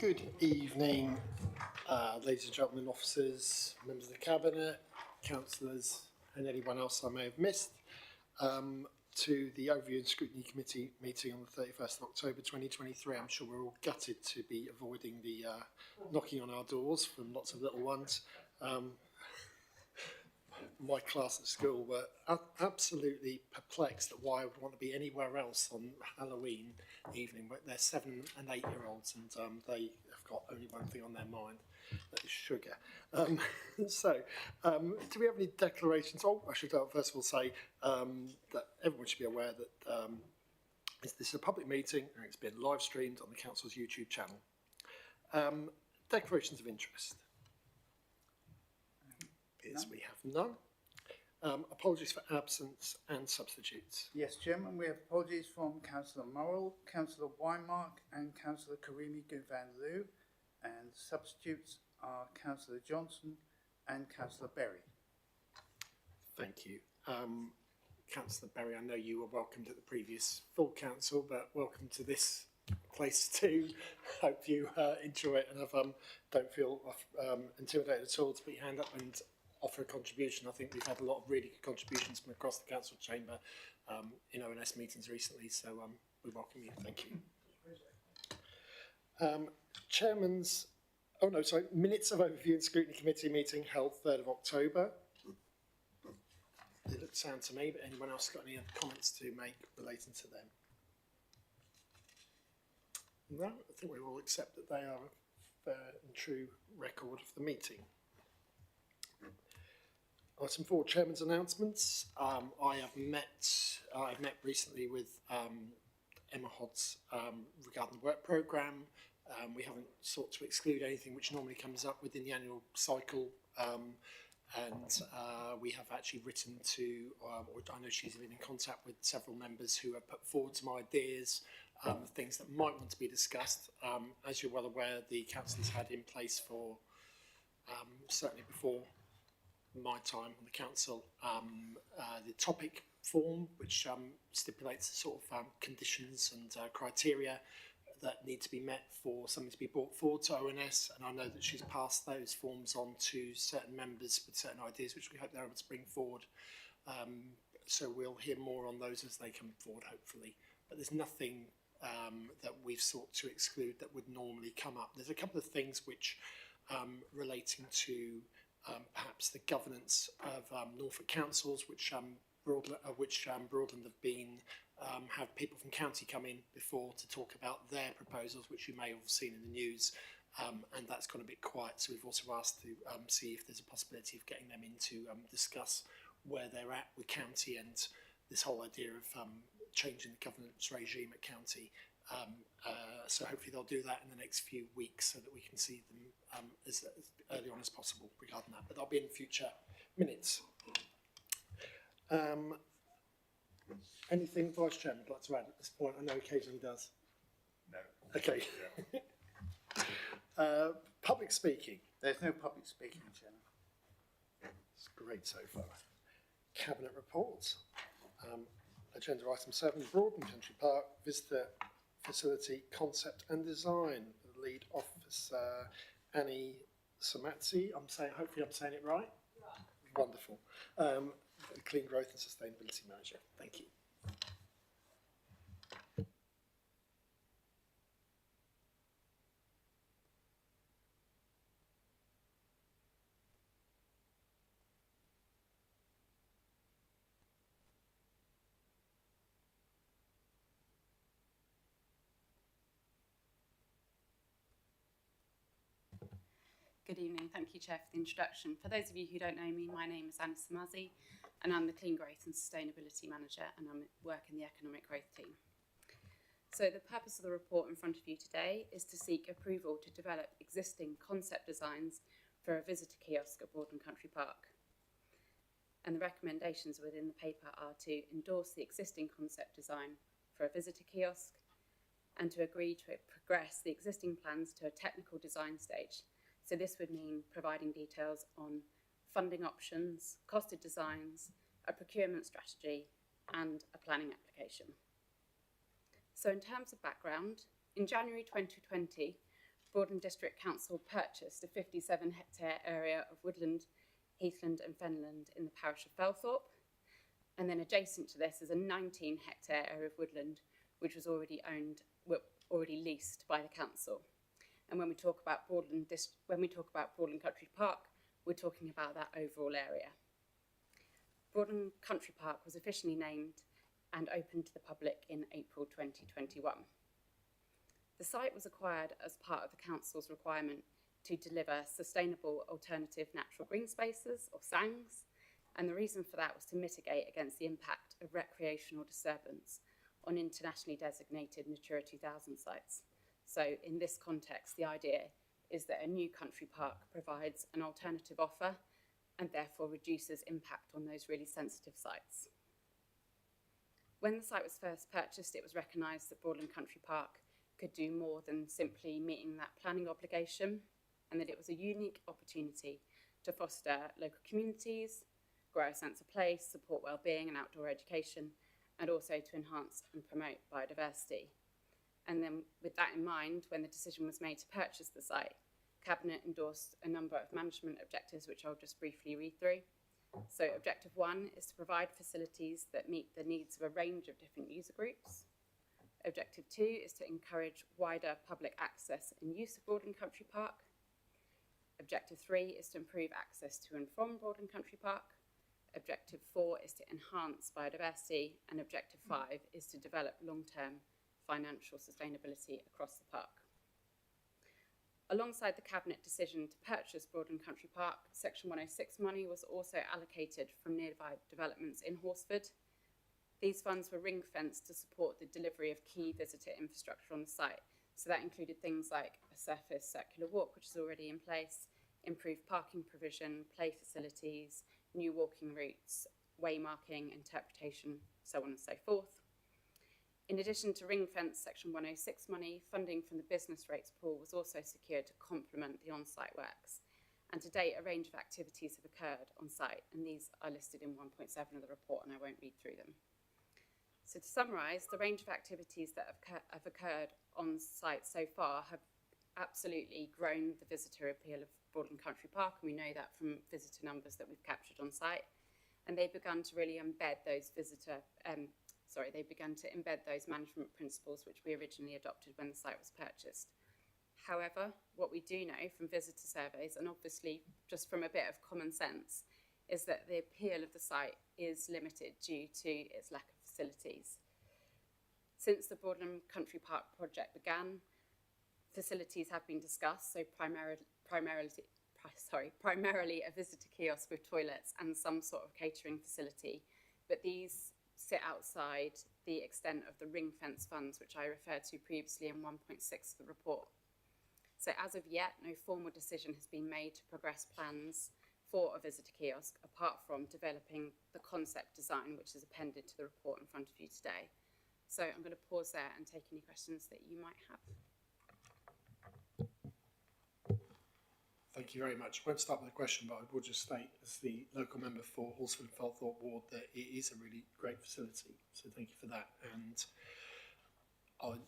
Good evening, ladies and gentlemen, officers, members of the Cabinet, councillors and anyone else I may have missed, to the Overview and Scrutiny Committee meeting on the 31st of October 2023. I'm sure we're all gutted to be avoiding the knocking on our doors from lots of little ones. My class at school were absolutely perplexed at why I would want to be anywhere else on Halloween evening. But they're 7 and 8 year olds, and they have got only one thing on their mind, that is sugar. Do we have any declarations? Oh, I should first of all say that everyone should be aware that this is a public meeting and it's been live streamed on the Council's YouTube channel. Declarations of interest. We have none. Apologies for absence and substitutes. Yes, Chairman, we have apologies from Councillor Morrell, Councillor Weinmark and Councillor Karimi Govan-Liu, and substitutes are Councillor Johnson and Councillor Berry. Thank you. Councillor Berry, I know you were welcomed at the previous full council, but welcome to this place too. Hope you enjoy it, and don't feel intimidated at all to put your hand up and offer a contribution. I think we've had a lot of really good contributions from across the council chamber in ONS meetings recently, so we welcome you. Thank you. Minutes of Overview and Scrutiny Committee meeting held 3rd of October. They look sound to me, but anyone else got any other comments to make relating to them? No, I think we will accept that they are a fair and true record of the meeting. Item 4, Chairman's announcements. I've met recently with Emma Hodds regarding the work programme. We haven't sought to exclude anything which normally comes up within the annual cycle, and we have actually written to, or I know she's been in contact with several members who have put forward some ideas, things that might want to be discussed. As you're well aware, the council has had in place for certainly before my time on the council, the topic form, which stipulates the sort of conditions and criteria that need to be met for something to be brought forward to ONS, and I know that she's passed those forms on to certain members with certain ideas which we hope they're able to bring forward. So we'll hear more on those as they come forward, hopefully. But there's nothing that we've sought to exclude that would normally come up. There's a couple of things which relating to perhaps the governance of Norfolk councils, which Broadland have been have people from county come in before to talk about their proposals, which you may have seen in the news, and that's gone a bit quiet. So we've also asked to see if there's a possibility of getting them in to discuss where they're at with county and this whole idea of changing the governance regime at county. So hopefully they'll do that in the next few weeks so that we can see them as early on as possible regarding that. But that'll be in future minutes. Anything Vice Chairman would like to add at this point? I know occasionally does. No. Okay. Yeah. Public speaking. There's no public speaking, Chairman. It's great so far. Cabinet reports. Agenda item 7, Broadland Country Park Visitor Facility Concept and Design. The lead officer, Annie Samatsi. Hopefully I'm saying it right. Wonderful. Clean Growth and Sustainability Manager. Thank you. Good evening. Thank you, Chair, for the introduction. For those of you who don't know me, my name is Anna Samazi, and I'm the Clean Growth and Sustainability Manager, and I work in the Economic Growth team. So the purpose of the report in front of you today is to seek approval to develop existing concept designs for a visitor kiosk at Broadland Country Park. And the recommendations within the paper are to endorse the existing concept design for a visitor kiosk and to agree to progress the existing plans to a technical design stage. So this would mean providing details on funding options, costed designs, a procurement strategy, and a planning application. So in terms of background, in January 2020, Broadland District Council purchased a 57 hectare area of woodland, heathland and fenland in the parish of Felthorpe. And then adjacent to this is a 19 hectare area of woodland, which was already leased by the council. And when we talk about Broadland Country Park, we're talking about that overall area. Broadland Country Park was officially named and opened to the public in April 2021. The site was acquired as part of the council's requirement to deliver sustainable alternative natural green spaces, or SANGs, and the reason for that was to mitigate against the impact of recreational disturbance on internationally designated Natura 2000 sites. So in this context, the idea is that a new country park provides an alternative offer and therefore reduces impact on those really sensitive sites. When the site was first purchased, it was recognised that Broadland Country Park could do more than simply meeting that planning obligation, and that it was a unique opportunity to foster local communities, grow a sense of place, support wellbeing and outdoor education, and also to enhance and promote biodiversity. And then with that in mind, when the decision was made to purchase the site, Cabinet endorsed a number of management objectives, which I'll just briefly read through. So objective 1 is to provide facilities that meet the needs of a range of different user groups. Objective 2 is to encourage wider public access and use of Broadland Country Park. Objective 3 is to improve access to and from Broadland Country Park. Objective 4 is to enhance biodiversity, and Objective 5 is to develop long-term financial sustainability across the park. Alongside the Cabinet decision to purchase Broadland Country Park, Section 106 money was also allocated from nearby developments in Horsford. These funds were ring-fenced to support the delivery of key visitor infrastructure on the site. So that included things like a surface circular walk, which is already in place, improved parking provision, play facilities, new walking routes, waymarking, interpretation, so on and so forth. In addition to ring-fence Section 106 money, funding from the business rates pool was also secured to complement the on-site works. And to date, a range of activities have occurred on site, and these are listed in 1.7 of the report, and I won't read through them. So to summarise, the range of activities that have occurred on site so far have absolutely grown the visitor appeal of Broadland Country Park, and we know that from visitor numbers that we've captured on site. And they've begun to really embed those those management principles which we originally adopted when the site was purchased. However, what we do know from visitor surveys, and obviously just from a bit of common sense, is that the appeal of the site is limited due to its lack of facilities. Since the Broadland Country Park project began, facilities have been discussed, so primarily a visitor kiosk with toilets and some sort of catering facility, but these sit outside the extent of the ring fence funds, which I referred to previously in 1.6 of the report. So as of yet, no formal decision has been made to progress plans for a visitor kiosk, apart from developing the concept design, which is appended to the report in front of you today. So I'm going to pause there and take any questions that you might have. Thank you very much. I won't start with a question, but I will just state, as the local member for Horsford and Felthorpe Ward, that it is a really great facility. So thank you for that. And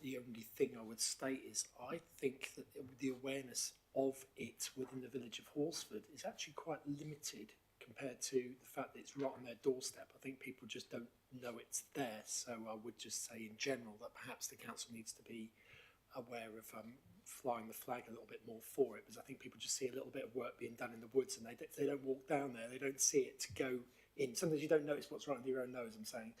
the only thing I would state is I think that the awareness of it within the village of Horsford is actually quite limited compared to the fact that it's right on their doorstep. I think people just don't know it's there. So I would just say in general that perhaps the council needs to be aware of flying the flag a little bit more for it, because I think people just see a little bit of work being done in the woods and they don't walk down there, they don't see it to go in. Sometimes you don't notice what's right under your own nose, I'm saying.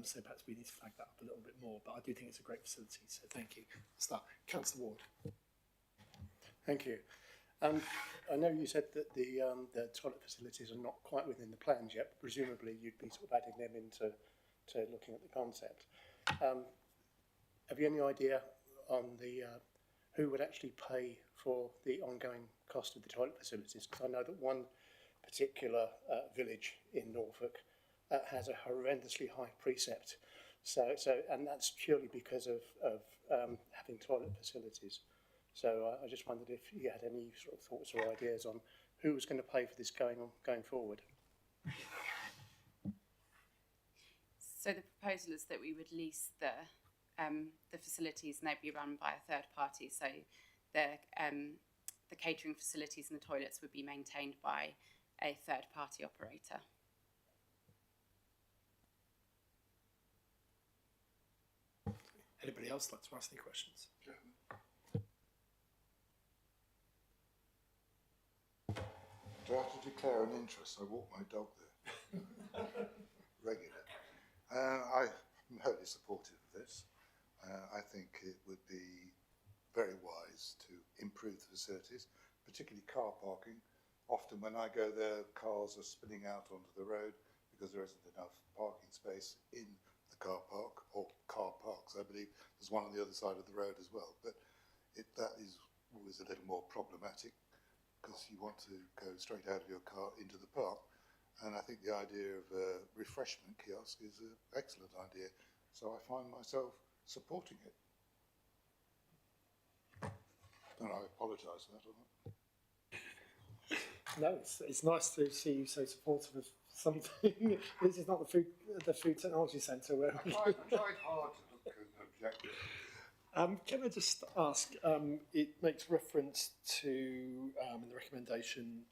So perhaps we need to flag that up a little bit more, but I do think it's a great facility, so thank you. Start. Councillor Ward. Thank you. I know you said that the toilet facilities are not quite within the plans yet, but presumably you'd be sort of adding them into looking at the concept. Have you any idea on the who would actually pay for the ongoing cost of the toilet facilities? Because I know that one particular village in Norfolk has a horrendously high precept. And that's purely because of having toilet facilities. So I just wondered if you had any sort of thoughts or ideas on who was going to pay for this going forward. So the proposal is that we would lease the facilities, and they'd be run by a third party. So the catering facilities and the toilets would be maintained by a third-party operator. Anybody else like to ask any questions? Do I have to declare an interest? I walk my dog there regularly. I'm wholly supportive of this. I think it would be very wise to improve the facilities, particularly car parking. Often when I go there, cars are spilling out onto the road because there isn't enough parking space in the car park, or car parks. I believe there's one on the other side of the road as well, but that is always a little more problematic because you want to go straight out of your car into the park. And I think the idea of a refreshment kiosk is an excellent idea. So I find myself supporting it. And I apologise for that or not. No, it's nice to see you so supportive of something. This is not the food technology centre where I tried hard to look objective. Can I just ask, it makes reference to, in the recommendation,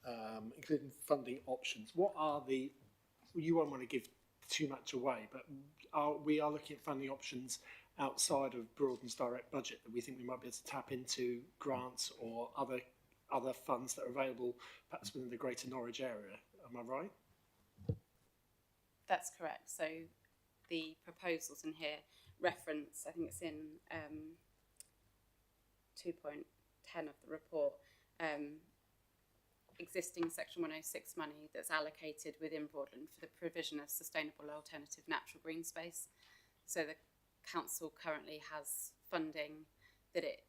including funding options. What are you won't want to give too much away, but we are looking at funding options outside of Broadland's direct budget that we think we might be able to tap into grants or other funds that are available perhaps within the Greater Norwich area. Am I right? That's correct. So the proposals in here reference, I think it's in 2.10 of the report, existing Section 106 money that's allocated within Broadland for the provision of sustainable alternative natural green space. So the council currently has funding that it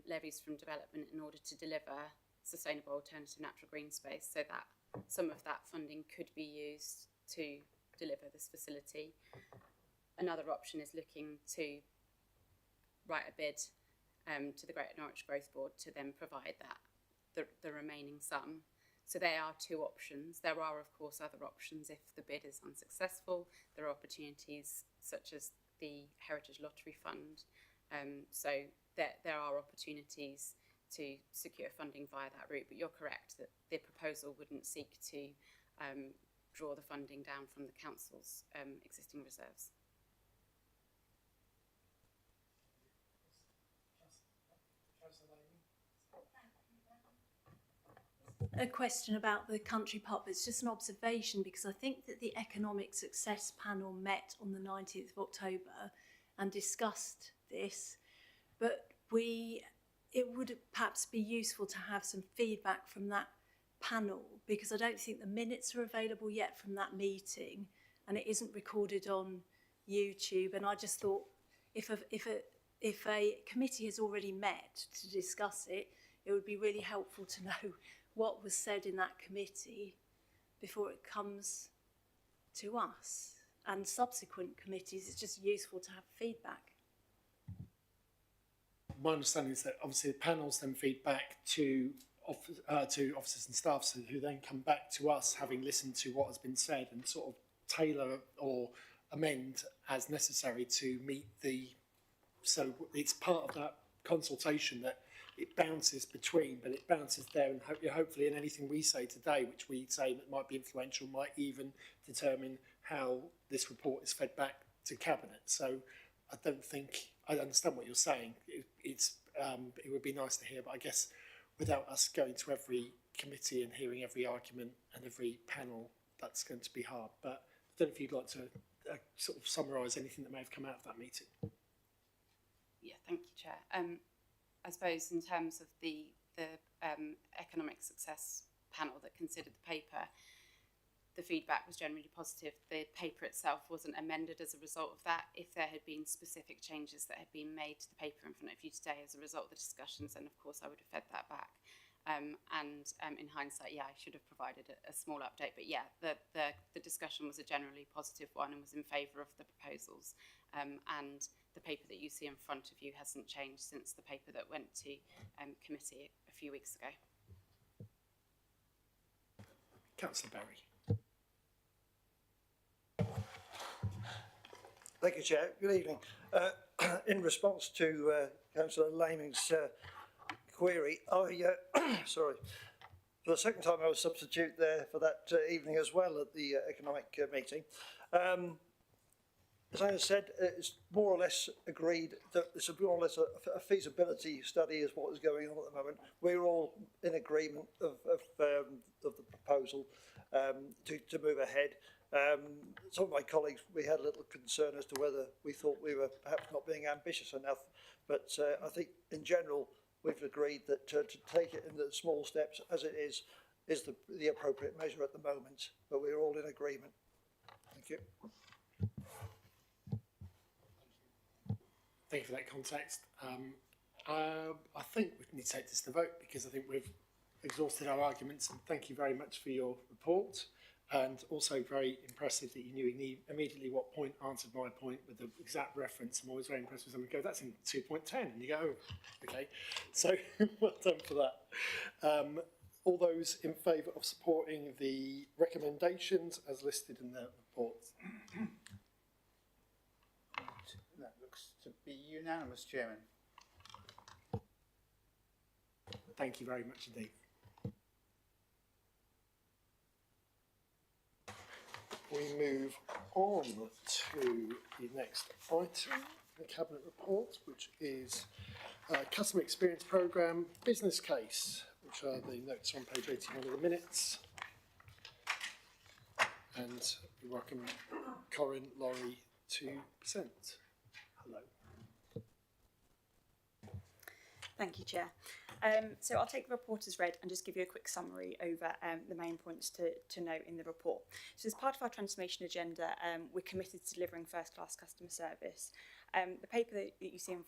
levies from development in order to deliver sustainable alternative natural green space, so that some of that funding could be used to deliver this facility. Another option is looking to write a bid to the Greater Norwich Growth Board to then provide the remaining sum. So there are two options. There are, of course, other options if the bid is unsuccessful. There are opportunities such as the Heritage Lottery Fund. So there are opportunities to secure funding via that route, but you're correct that the proposal wouldn't seek to draw the funding down from the council's existing reserves. A question about the country pub. It's just an observation because I think that the Economic Success Panel met on the 19th of October and discussed this, but it would perhaps be useful to have some feedback from that panel because I don't think the minutes are available yet from that meeting and it isn't recorded on YouTube. And I just thought if a committee has already met to discuss it, it would be really helpful to know what was said in that committee before it comes to us and subsequent committees. It's just useful to have feedback. My understanding is that obviously the panels then feed back to officers and staff, who then come back to us having listened to what has been said and sort of tailor or amend as necessary to meet so it's part of that consultation that it bounces between, but it bounces there, and hopefully in anything we say today, which we say that might be influential, might even determine how this report is fed back to Cabinet. So I understand what you're saying. It would be nice to hear, but I guess without us going to every committee and hearing every argument and every panel, that's going to be hard. But I don't know if you'd like to sort of summarise anything that may have come out of that meeting. Yeah, thank you, Chair. I suppose in terms of the Economic Success Panel that considered the paper, the feedback was generally positive. The paper itself wasn't amended as a result of that. If there had been specific changes that had been made to the paper in front of you today as a result of the discussions, then of course I would have fed that back. In hindsight, yeah, I should have provided a small update. But yeah, the discussion was a generally positive one and was in favour of the proposals. And the paper that you see in front of you hasn't changed since the paper that went to committee a few weeks ago. Councillor Berry. Thank you, Chair. Good evening. In response to Councillor Laming's query. Sorry. For the second time I was substitute there for that evening as well at the economic meeting. As I said, it's more or less agreed that it's more or less a feasibility study is what is going on at the moment. We're all in agreement of the proposal to move ahead. Some of my colleagues, we had a little concern as to whether we thought we were perhaps not being ambitious enough, but I think in general we've agreed that to take it in the small steps as it is the appropriate measure at the moment, but we're all in agreement. Thank you. Thank you for that context. I think we need to take this to vote because I think we've exhausted our arguments, and thank you very much for your report, and also very impressive that you knew immediately what point answered my point with the exact reference. I'm always very impressed with someone who goes, that's in 2.10, and you go, oh, okay. So well done for that. All those in favour of supporting the recommendations as listed in the report? That looks to be unanimous, Chairman. Thank you very much indeed. We move on to the next item, the Cabinet report, which is Customer Experience Programme Business Case, which are the notes on page 81 of the minutes. And we welcome Corinne Laurie to present. Hello. Thank you, Chair. So I'll take the report as read and just give you a quick summary over the main points to note in the report. So as part of our transformation agenda, we're committed to delivering first-class customer service. The paper that you see in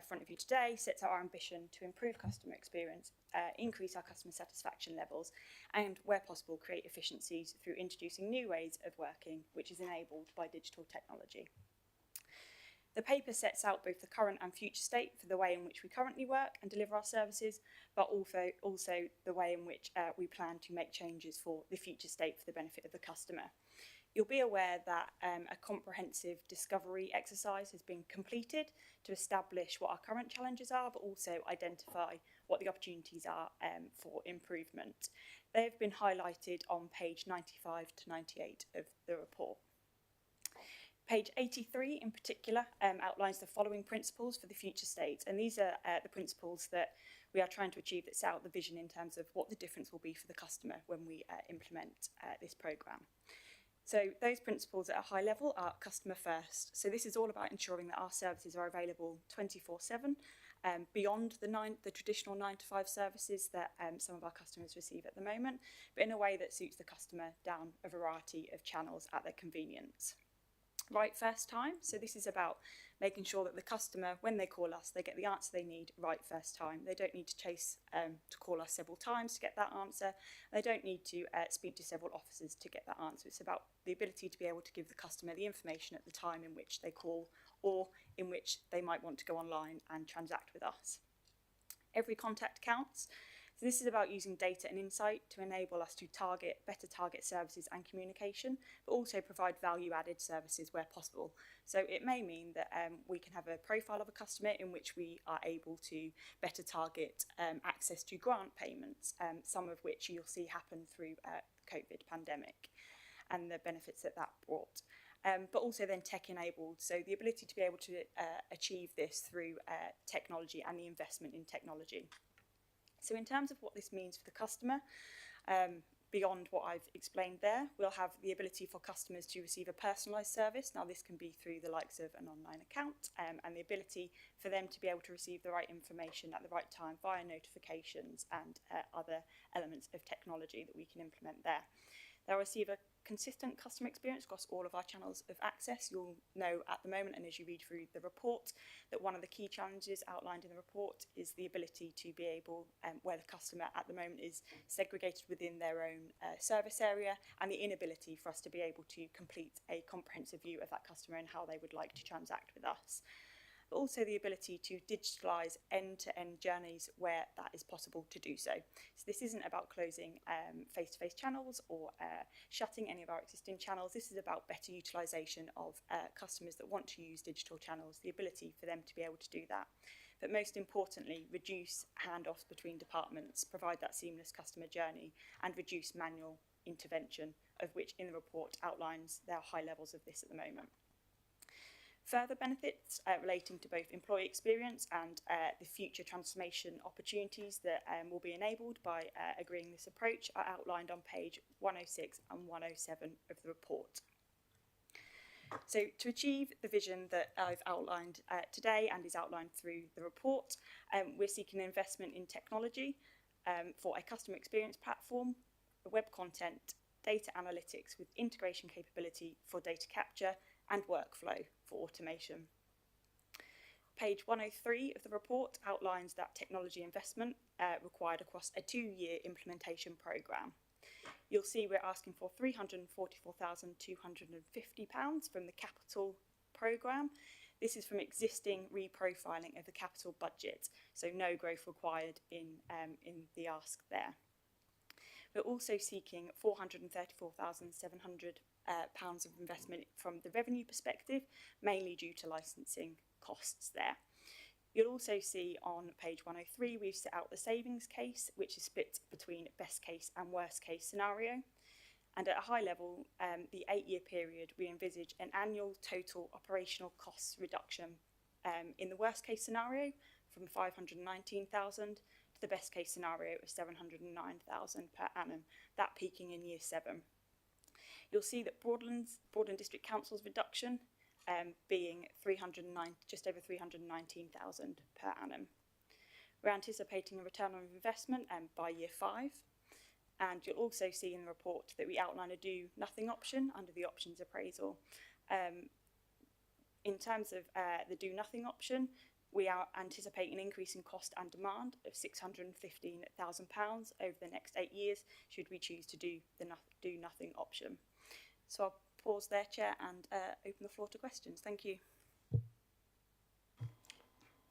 front of you today sets out our ambition to improve customer experience, increase our customer satisfaction levels, and where possible create efficiencies through introducing new ways of working, which is enabled by digital technology. The paper sets out both the current and future state for the way in which we currently work and deliver our services, but also the way in which we plan to make changes for the future state for the benefit of the customer. You'll be aware that a comprehensive discovery exercise has been completed to establish what our current challenges are, but also identify what the opportunities are for improvement. They have been highlighted on page 95 to 98 of the report. Page 83 in particular outlines the following principles for the future state, and these are the principles that we are trying to achieve that set out the vision in terms of what the difference will be for the customer when we implement this programme. So those principles at a high level are customer first. So this is all about ensuring that our services are available 24/7 beyond the traditional 9 to 5 services that some of our customers receive at the moment, but in a way that suits the customer down a variety of channels at their convenience. Right first time, so this is about making sure that the customer, when they call us, they get the answer they need right first time. They don't need to chase to call us several times to get that answer. They don't need to speak to several officers to get that answer. It's about the ability to be able to give the customer the information at the time in which they call or in which they might want to go online and transact with us. Every contact counts. So this is about using data and insight to enable us to better target services and communication, but also provide value-added services where possible. So it may mean that we can have a profile of a customer in which we are able to better target access to grant payments, some of which you'll see happen through the COVID pandemic and the benefits that brought. But also then tech-enabled, so the ability to be able to achieve this through technology and the investment in technology. So in terms of what this means for the customer, beyond what I've explained there, we'll have the ability for customers to receive a personalised service. Now this can be through the likes of an online account and the ability for them to be able to receive the right information at the right time via notifications and other elements of technology that we can implement there. They'll receive a consistent customer experience across all of our channels of access. You'll know at the moment, and as you read through the report, that one of the key challenges outlined in the report is the ability to be able, where the customer at the moment is segregated within their own service area, and the inability for us to be able to complete a comprehensive view of that customer and how they would like to transact with us. But also the ability to digitalise end-to-end journeys where that is possible to do so. So this isn't about closing face-to-face channels or shutting any of our existing channels. This is about better utilisation of customers that want to use digital channels, the ability for them to be able to do that. but most importantly, reduce handoffs between departments, provide that seamless customer journey, and reduce manual intervention, of which in the report outlines there are high levels of this at the moment. Further benefits relating to both employee experience and the future transformation opportunities that will be enabled by agreeing this approach are outlined on page 106 and 107 of the report. So to achieve the vision that I've outlined today and is outlined through the report, we're seeking investment in technology for a customer experience platform, web content, data analytics with integration capability for data capture and workflow for automation. Page 103 of the report outlines that technology investment required across a 2-year implementation programme. You'll see we're asking for £344,250 from the capital programme. This is from existing reprofiling of the capital budget, so no growth required in the ask there. We're also seeking £434,700 of investment from the revenue perspective, mainly due to licensing costs there. You'll also see on page 103 we've set out the savings case, which is split between best case and worst case scenario. And at a high level, the 8-year period, we envisage an annual total operational costs reduction in the worst case scenario from 519,000 to the best case scenario of 709,000 per annum, that peaking in year 7. You'll see that Broadland District Council's reduction being just over 319,000 per annum. We're anticipating a return on investment by year 5. And you'll also see in the report that we outline a do nothing option under the options appraisal. In terms of the do nothing option, we are anticipating an increase in cost and demand of £615,000 over the next 8 years, should we choose to do the do nothing option. So I'll pause there, Chair, and open the floor to questions. Thank you.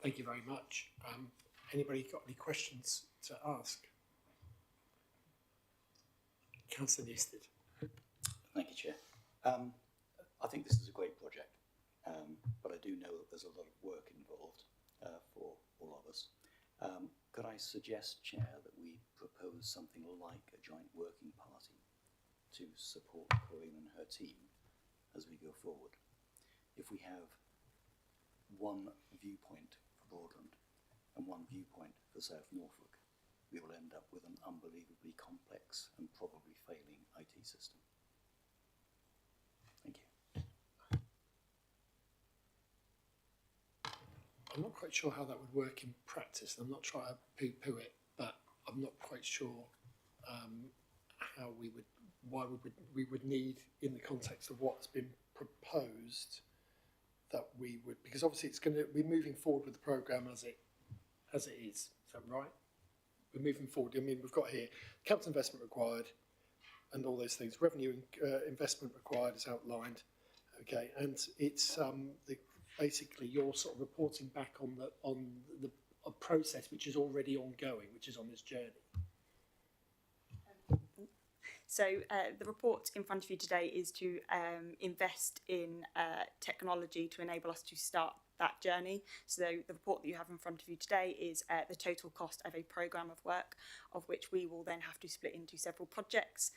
Thank you very much. Anybody got any questions to ask? Councillor Newstead. Thank you, Chair. I think this is a great project, but I do know that there's a lot of work involved for all of us. Could I suggest, Chair, that we propose something like a joint working party to support Corinne and her team as we go forward? If we have one viewpoint for Broadland and one viewpoint for South Norfolk, we will end up with an unbelievably complex and probably failing IT system. Thank you. I'm not quite sure how that would work in practice. I'm not trying to poo-poo it, but I'm not quite sure how why we would need, in the context of what's been proposed, that we would, because obviously it's going to be moving forward with the programme as it is. Is that right? We're moving forward. I mean, we've got here capital investment required and all those things. Revenue investment required is outlined. Okay, and it's basically you're sort of reporting back on a process which is already ongoing, which is on this journey. So the report in front of you today is to invest in technology to enable us to start that journey. So the report that you have in front of you today is the total cost of a programme of work, of which we will then have to split into several projects,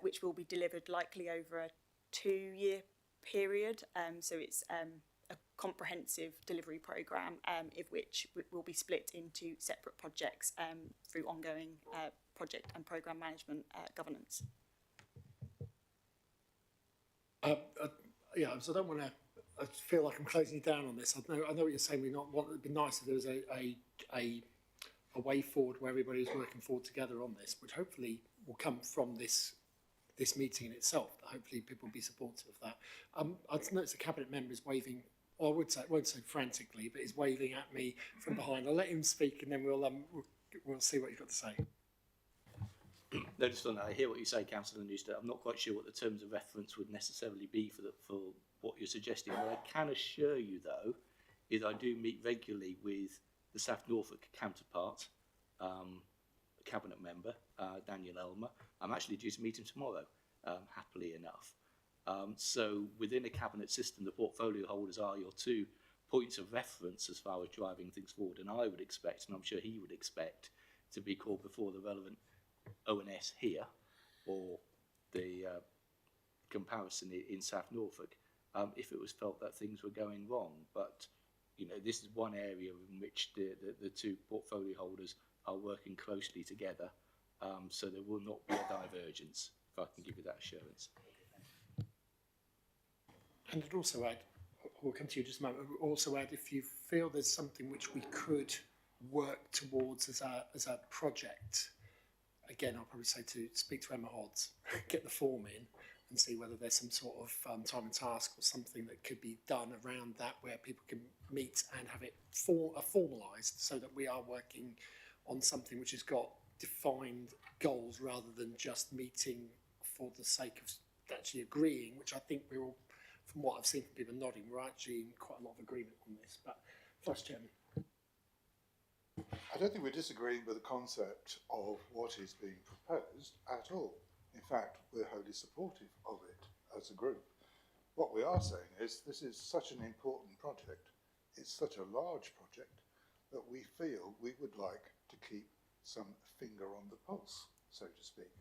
which will be delivered likely over a 2-year period. So it's a comprehensive delivery programme, of which will be split into separate projects through ongoing project and programme management governance. Yeah, so I don't want to. I feel like I'm closing you down on this. I know what you're saying. It'd be nice if there was a way forward where everybody is working forward together on this, which hopefully will come from this meeting in itself. Hopefully, people will be supportive of that. I've noticed the cabinet member is waving. Well, I won't say frantically, but is waving at me from behind. I'll let him speak, and then we'll see what he's got to say. No, just on that, I hear what you say, Councillor Newstead. I'm not quite sure what the terms of reference would necessarily be for what you're suggesting. What I can assure you, though, is I do meet regularly with the South Norfolk counterpart, cabinet member, Daniel Elmer. I'm actually due to meet him tomorrow, happily enough. So within a cabinet system, the portfolio holders are your two points of reference as far as driving things forward. And I would expect, and I'm sure he would expect, to be called before the relevant ONS here, or the comparison in South Norfolk, if it was felt that things were going wrong. But you know, this is one area in which the two portfolio holders are working closely together, so there will not be a divergence, if I can give you that assurance. And I'd also add, we'll come to you just a moment, but also add, if you feel there's something which we could work towards as a project, again, I'll probably say to speak to Emma Hodds, get the form in and see whether there's some sort of time and task or something that could be done around that, where people can meet and have it formalised, so that we are working on something which has got defined goals rather than just meeting for the sake of actually agreeing, which I think we're all, from what I've seen from people nodding, we're actually in quite a lot of agreement on this. But Vice Chairman. I don't think we're disagreeing with the concept of what is being proposed at all. In fact, we're wholly supportive of it as a group. What we are saying is this is such an important project, it's such a large project, that we feel we would like to keep some finger on the pulse, so to speak.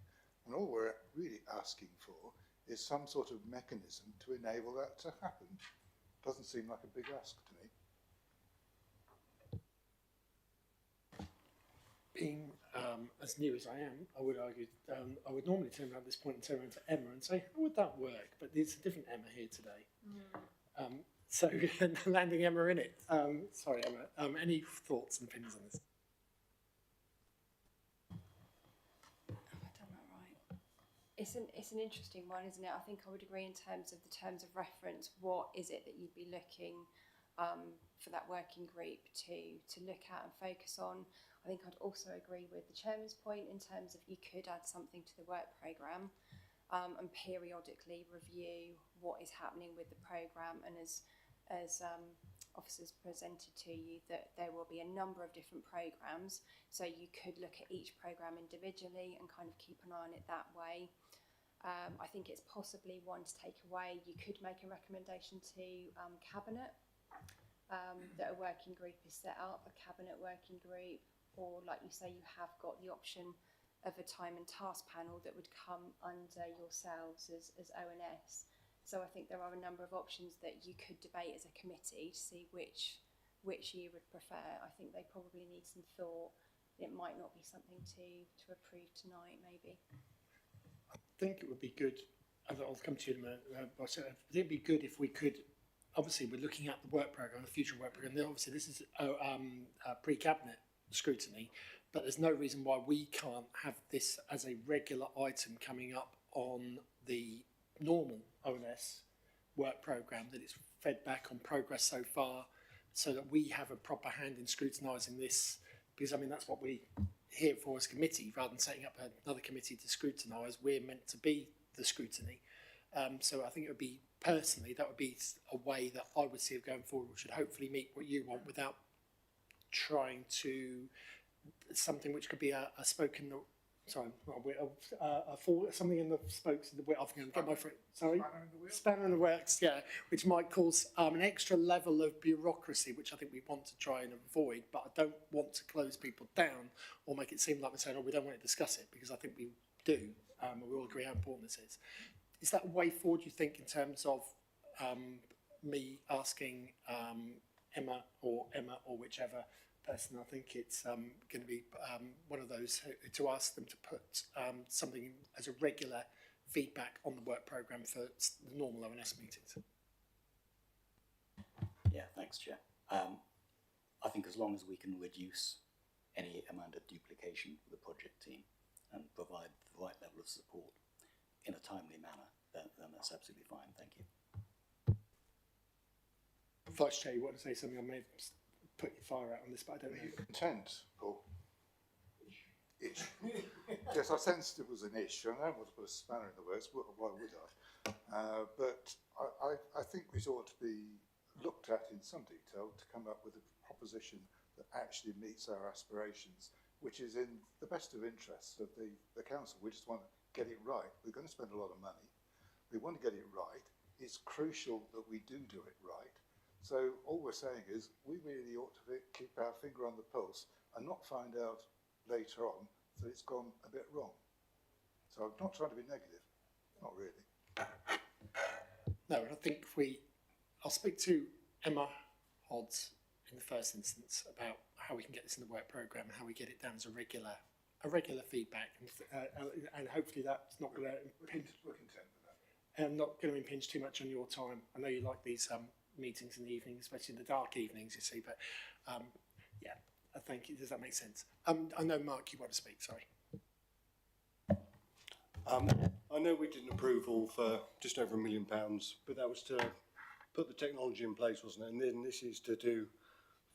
And all we're really asking for is some sort of mechanism to enable that to happen. Doesn't seem like a big ask to me. Being as new as I am, I would argue, I would normally turn around at this point and turn around to Emma and say, how would that work? But there's a different Emma here today. So landing Emma in it. Sorry, Emma. Any thoughts and opinions on this? Have I done that right? It's an interesting one, isn't it? I think I would agree in terms of the terms of reference. What is it that you'd be looking for that working group to look at and focus on? I think I'd also agree with the chairman's point in terms of you could add something to the work programme and periodically review what is happening with the programme. And as officers presented to you, that there will be a number of different programmes, so you could look at each programme individually and kind of keep an eye on it that way. I think it's possibly one to take away. You could make a recommendation to Cabinet that a working group is set up, a Cabinet working group, or like you say, you have got the option of a time and task panel that would come under yourselves as ONS. So I think there are a number of options that you could debate as a committee to see which you would prefer. I think they probably need some thought. It might not be something to approve tonight, maybe. I think it would be good, I'll come to you in a minute, I think it'd be good if we could, obviously we're looking at the work programme, the future work programme, obviously this is pre-cabinet scrutiny, but there's no reason why we can't have this as a regular item coming up on the normal ONS work programme, that it's fed back on progress so far, so that we have a proper hand in scrutinising this, because I mean that's what we're here for as a committee, rather than setting up another committee to scrutinise. We're meant to be the scrutiny. So I think it would be, personally, that would be a way that I would see of going forward, which should hopefully meet what you want without trying to, something which could be a spoken, sorry, something in the spokes of the wheel, I think I'm getting my foot, sorry? Spanner in the works, yeah, which might cause an extra level of bureaucracy, which I think we want to try and avoid, but I don't want to close people down or make it seem like we're saying, oh, we don't want to discuss it, because I think we do, and we all agree how important this is. Is that a way forward, you think, in terms of me asking Emma or whichever person? I think it's going to be one of those to ask them to put something as a regular feedback on the work programme for the normal ONS meetings. Yeah, thanks, Chair. I think as long as we can reduce any amount of duplication for the project team and provide the right level of support in a timely manner, then that's absolutely fine. Thank you. Vice Chair, you want to say something? I may have put your fire out on this, but I don't know. Are you content, Paul? Ish. Yes, I sensed it was an ish. I don't want to put a spanner in the works. Why would I? But I think this ought to be looked at in some detail to come up with a proposition that actually meets our aspirations, which is in the best of interests of the council. We just want to get it right. We're going to spend a lot of money. We want to get it right. It's crucial that we do it right. So all we're saying is we really ought to keep our finger on the pulse and not find out later on that it's gone a bit wrong. So I'm not trying to be negative, not really. No, I think I'll speak to Emma Hodds in the first instance about how we can get this in the work programme and how we get it down as a regular feedback, and hopefully that's not going to impinge. We're content with that. And not going to impinge too much on your time. I know you like these meetings in the evening, especially in the dark evenings, you see. But yeah, thank you. Does that make sense? I know, Mark, you want to speak. Sorry. I know we did an approval for just over £1 million, but that was to put the technology in place, wasn't it? And then this is to do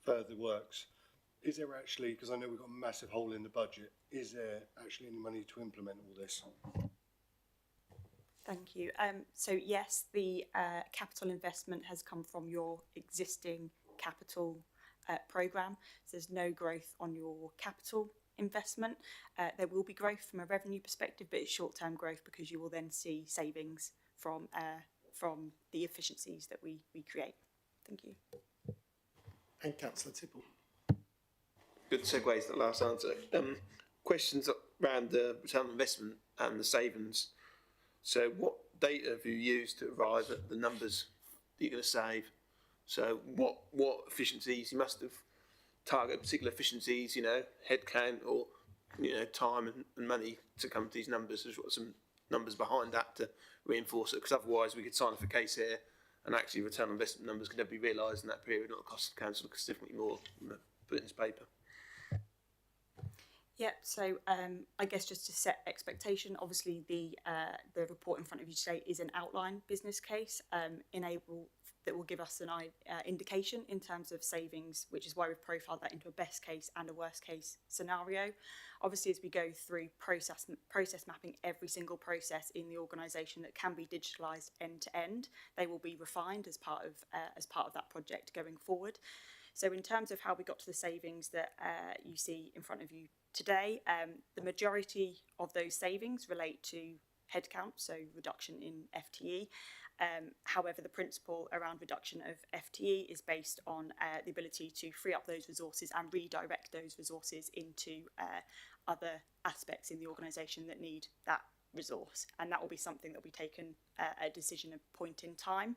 further works. Is there actually, because I know we've got a massive hole in the budget, is there actually any money to implement all this? Thank you. So yes, the capital investment has come from your existing capital programme. So there's no growth on your capital investment. There will be growth from a revenue perspective, but it's short-term growth because you will then see savings from the efficiencies that we create. Thank you. And Councillor Tipple. Good segues to the last answer. Questions around the return on investment and the savings. So what data have you used to arrive at the numbers that you're going to save? So what efficiencies you must have targeted, particular efficiencies, headcount or, time and money to come to these numbers. There's some numbers behind that to reinforce it, because otherwise we could sign off a case here and actually return on investment numbers could never be realised in that period, not the cost of the council, significantly more than put in this paper. Yep. So I guess just to set expectation, obviously the report in front of you today is an outline business case that will give us an indication in terms of savings, which is why we've profiled that into a best case and a worst case scenario. Obviously, as we go through process mapping every single process in the organisation that can be digitalised end to end, they will be refined as part of that project going forward. So in terms of how we got to the savings that you see in front of you today, the majority of those savings relate to headcount, so reduction in FTE. However, the principle around reduction of FTE is based on the ability to free up those resources and redirect those resources into other aspects in the organisation that need that resource, and that will be something that will be taken a decision at a point in time.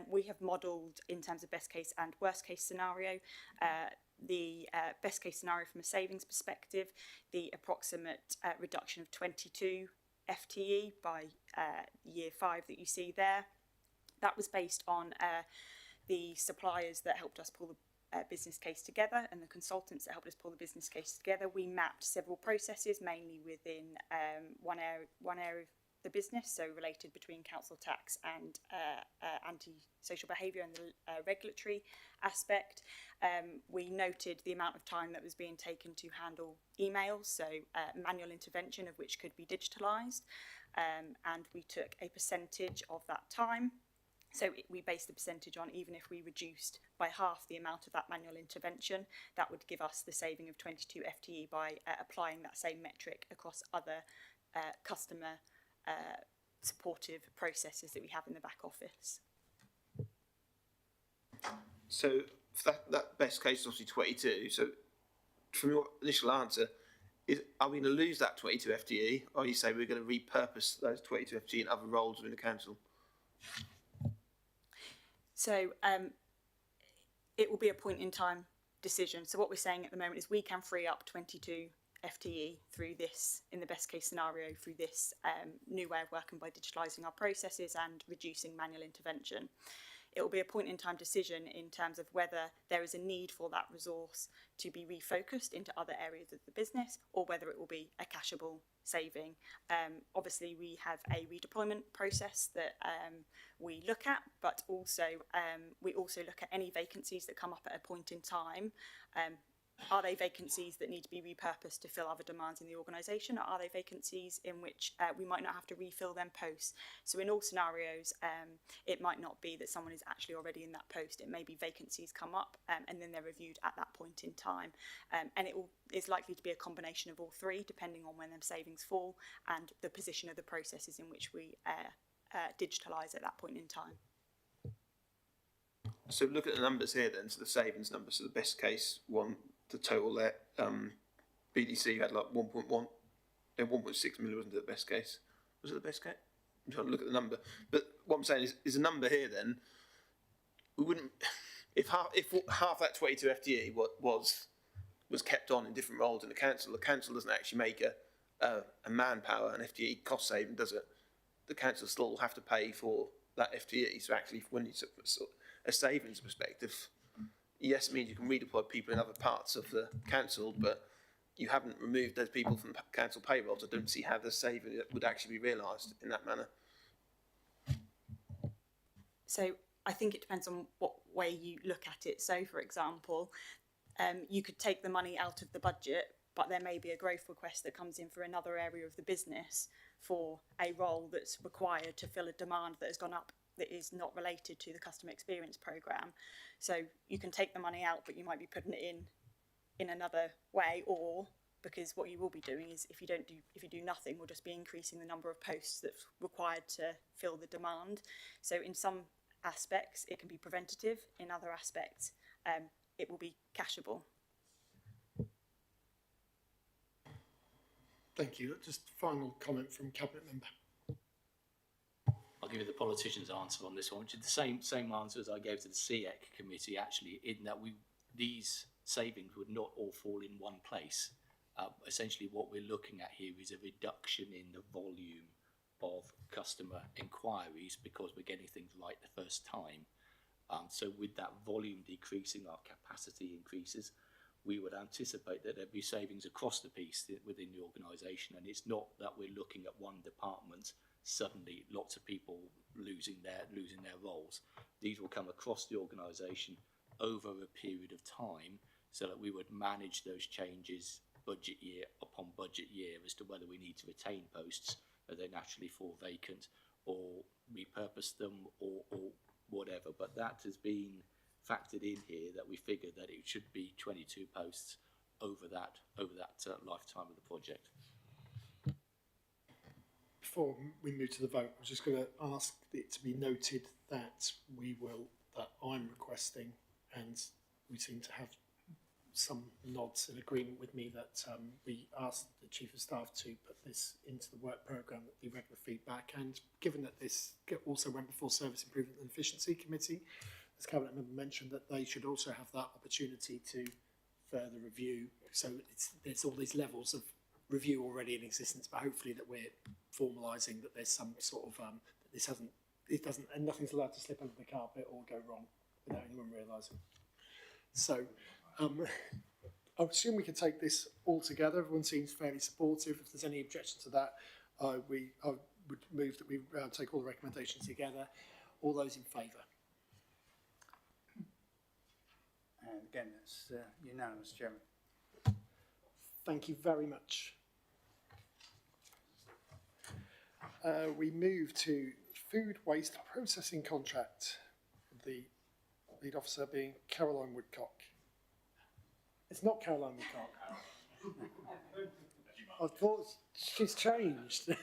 We have modelled in terms of best case and worst case scenario. The best case scenario from a savings perspective, the approximate reduction of 22 FTE by year 5 that you see there. That was based on the suppliers that helped us pull the business case together and the consultants that helped us pull the business case together. We mapped several processes, mainly within one area of the business, so related between council tax and anti-social behaviour and the regulatory aspect. We noted the amount of time that was being taken to handle emails, so manual intervention of which could be digitalised, and we took a percentage of that time. So we based the percentage on even if we reduced by half the amount of that manual intervention, that would give us the saving of 22 FTE by applying that same metric across other customer supportive processes that we have in the back office. So for that best case is obviously 22. So from your initial answer, are we going to lose that 22 FTE, or you say we're going to repurpose those 22 FTE in other roles within the council? So it will be a point in time decision. So what we're saying at the moment is we can free up 22 FTE through this, in the best case scenario, through this new way of working by digitalising our processes and reducing manual intervention. It will be a point in time decision in terms of whether there is a need for that resource to be refocused into other areas of the business, or whether it will be a cashable saving. Obviously we have a redeployment process that we look at, but also we also look at any vacancies that come up at a point in time. Are they vacancies that need to be repurposed to fill other demands in the organisation, or are they vacancies in which we might not have to refill them posts? So in all scenarios, it might not be that someone is actually already in that post. It may be vacancies come up and then they're reviewed at that point in time. And it's likely to be a combination of all three, depending on when them savings fall and the position of the processes in which we digitalise at that point in time. So look at the numbers here then. So the savings numbers. So the best case one, the total there. BDC had like 1.1, 1.6 million wasn't it the best case? Was it the best case? I'm trying to look at the number. But what I'm saying is a number here then. We wouldn't if half that 22 FTE was kept on in different roles in the council doesn't actually make a manpower and FTE cost saving, does it? The council still have to pay for that FTE. So actually, when you look at a savings perspective, yes, it means you can redeploy people in other parts of the council, but you haven't removed those people from council payrolls. I don't see how the saving would actually be realised in that manner. So I think it depends on what way you look at it. So, for example, you could take the money out of the budget, but there may be a growth request that comes in for another area of the business for a role that's required to fill a demand that has gone up that is not related to the customer experience programme. So you can take the money out, but you might be putting it in another way, or because what you will be doing is if you do nothing, we'll just be increasing the number of posts that's required to fill the demand. So in some aspects it can be preventative, in other aspects it will be cashable. Thank you. Just final comment from Cabinet Member. I'll give you the politician's answer on this one, which is the same answer as I gave to the CEC committee, actually, in that these savings would not all fall in one place. Essentially, what we're looking at here is a reduction in the volume of customer inquiries because we're getting things right the first time. So with that volume decreasing, our capacity increases. We would anticipate that there'd be savings across the piece within the organisation, and it's not that we're looking at one department, suddenly lots of people losing their roles. These will come across the organisation over a period of time so that we would manage those changes budget year upon budget year as to whether we need to retain posts, or they naturally fall vacant, or repurpose them, or whatever. But that has been factored in here, that we figured that it should be 22 posts over that lifetime of the project. Before we move to the vote, I'm just going to ask it to be noted that I'm requesting, and we seem to have some nods in agreement with me, that we asked the Chief of Staff to put this into the work programme, the regular feedback, and given that this also went before Service Improvement and Efficiency Committee, as Cabinet Member mentioned, that they should also have that opportunity to further review. So there's all these levels of review already in existence, but hopefully that we're formalising that there's some sort of and nothing's allowed to slip under the carpet or go wrong without anyone realising. So I assume we can take this all together. Everyone seems fairly supportive. If there's any objection to that, I would move that we take all the recommendations together. All those in favour? And again, that's unanimous, Chairman. Thank you very much. We move to food waste processing contract, the lead officer being Caroline Woodcock. It's not Caroline Woodcock. I thought she's changed.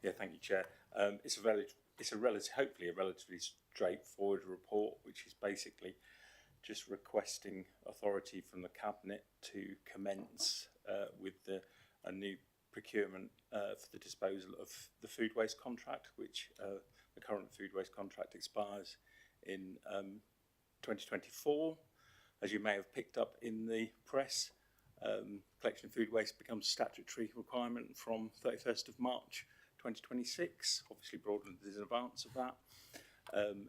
Yeah, thank you, Chair. Hopefully a relatively straightforward report, which is basically just requesting authority from the Cabinet to commence with a new procurement for the disposal of the food waste contract, which the current food waste contract expires in 2024. As you may have picked up in the press, collection of food waste becomes a statutory requirement from 31st of March 2026. Obviously, Broadland is in advance of that.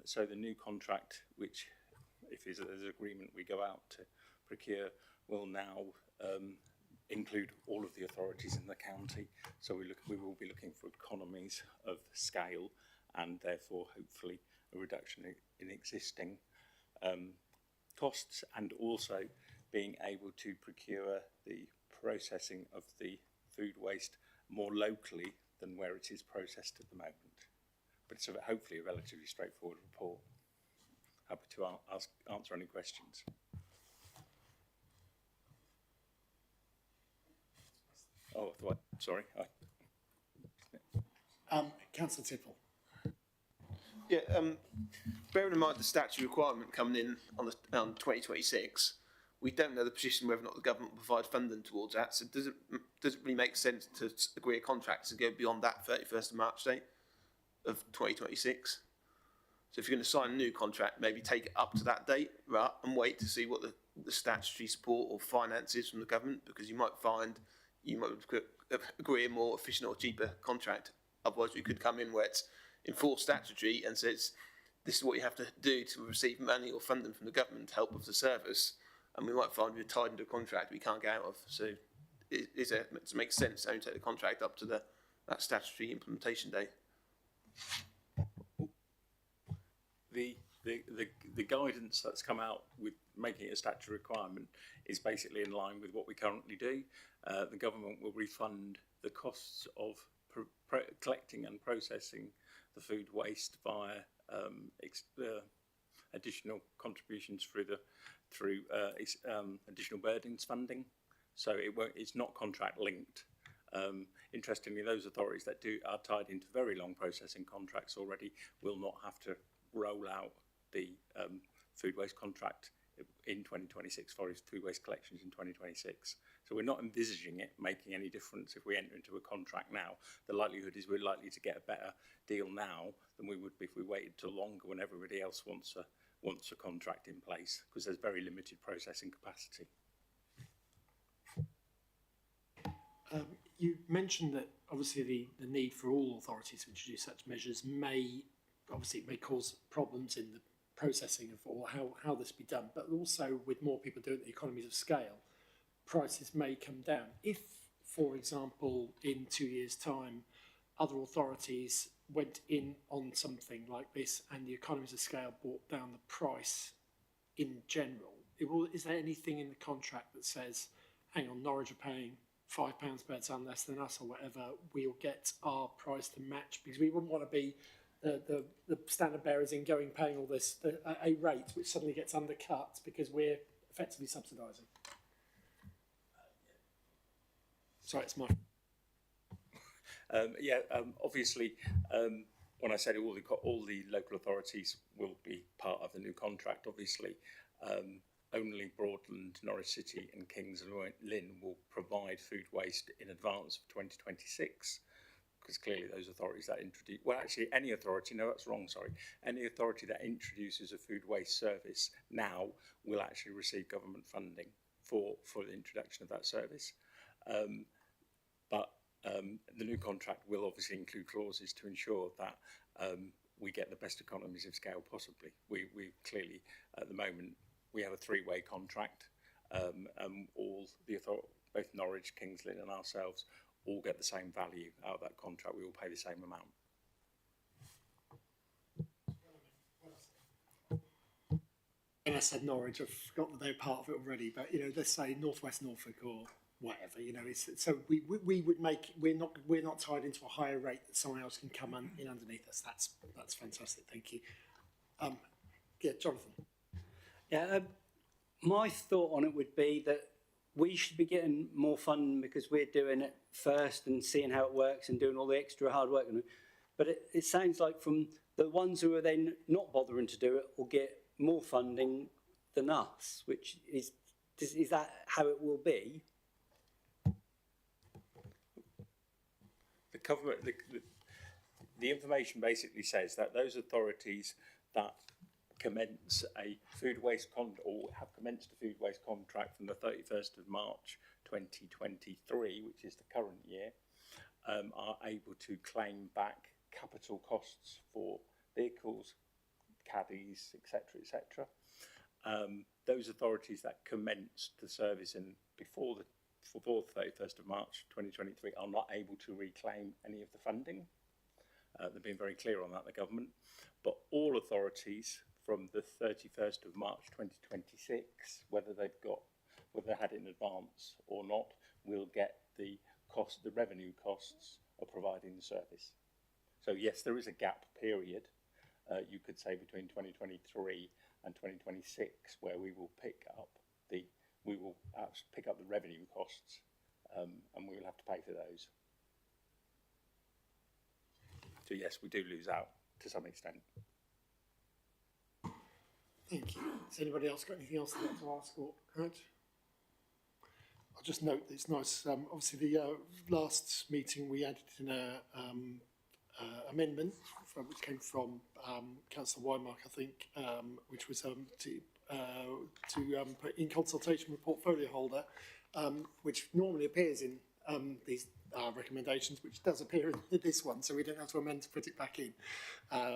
So the new contract, which, if there's agreement we go out to procure, will now include all of the authorities in the county. So we will be looking for economies of scale, and therefore hopefully a reduction in existing costs, and also being able to procure the processing of the food waste more locally than where it is processed at the moment. but it's hopefully a relatively straightforward report. Happy to answer any questions. Oh, sorry. Councillor Tipple. Yeah, bearing in mind the statutory requirement coming in on 2026, we don't know the position whether or not the government will provide funding towards that. So does it really make sense to agree a contract to go beyond that 31st of March date of 2026? So if you're going to sign a new contract, maybe take it up to that date, right, and wait to see what the statutory support or finance is from the government, because you might find you might agree a more efficient or cheaper contract. Otherwise, we could come in where it's in full statutory and says this is what you have to do to receive money or funding from the government to help with the service, and we might find we're tied into a contract we can't get out of. So, does it make sense to only take the contract up to that statutory implementation date? The guidance that's come out with making it a statutory requirement is basically in line with what we currently do. The government will refund the costs of collecting and processing the food waste via additional contributions through additional burdens funding. So it's not contract linked. Interestingly, those authorities that are tied into very long processing contracts already will not have to roll out the food waste contract in 2026 for food waste collections in 2026. So we're not envisaging it making any difference if we enter into a contract now. The likelihood is we're likely to get a better deal now than we would be if we waited till longer when everybody else wants a contract in place, because there's very limited processing capacity. You mentioned that obviously the need for all authorities to introduce such measures may cause problems in the processing of or how this be done, but also with more people doing the economies of scale, prices may come down. If, for example, in 2 years' time, other authorities went in on something like this and the economies of scale brought down the price in general, is there anything in the contract that says, hang on, Norwich are paying £5 per ton less than us or whatever, we'll get our price to match? Because we wouldn't want to be the standard bearers in paying all this a rate which suddenly gets undercut because we're effectively subsidising. Sorry, it's my. Obviously, when I said all the local authorities will be part of the new contract, obviously, only Broadland, Norwich City, and Kings and Lynn will provide food waste in advance of 2026. Because clearly those authorities that introduce, any authority that introduces a food waste service now will actually receive government funding for the introduction of that service. But the new contract will obviously include clauses to ensure that we get the best economies of scale possibly. We clearly, at the moment, we have a three-way contract. All the both Norwich, Kings Lynn and ourselves all get the same value out of that contract. We all pay the same amount. And I said Norwich, I've forgotten that they're part of it already, but let's say North West Norfolk or whatever, so we would make, we're not tied into a higher rate that someone else can come in underneath us. That's fantastic, thank you. Jonathan. Yeah, my thought on it would be that we should be getting more funding because we're doing it first and seeing how it works and doing all the extra hard work. But it sounds like from the ones who are then not bothering to do it will get more funding than us, which is that how it will be? The information basically says that those authorities that commence a food waste or have commenced a food waste contract from the 31st of March 2023, which is the current year, are able to claim back capital costs for vehicles, caddies, etc. Those authorities that commenced the service before the 31st of March 2023 are not able to reclaim any of the funding. They've been very clear on that, the government. But all authorities from the 31st of March 2026, whether they had it in advance or not, will get the revenue costs of providing the service. So yes, there is a gap period, you could say, between 2023 and 2026, where we will pick up the revenue costs, and we will have to pay for those. So yes, we do lose out to some extent. Thank you. Has anybody else got anything else they'd like to ask or add? I'll just note that it's nice. Obviously, the last meeting we added in a amendment which came from Councillor Wymark, I think, which was to put in consultation with portfolio holder, which normally appears in these recommendations, which does appear in this one, so we don't have to amend to put it back in.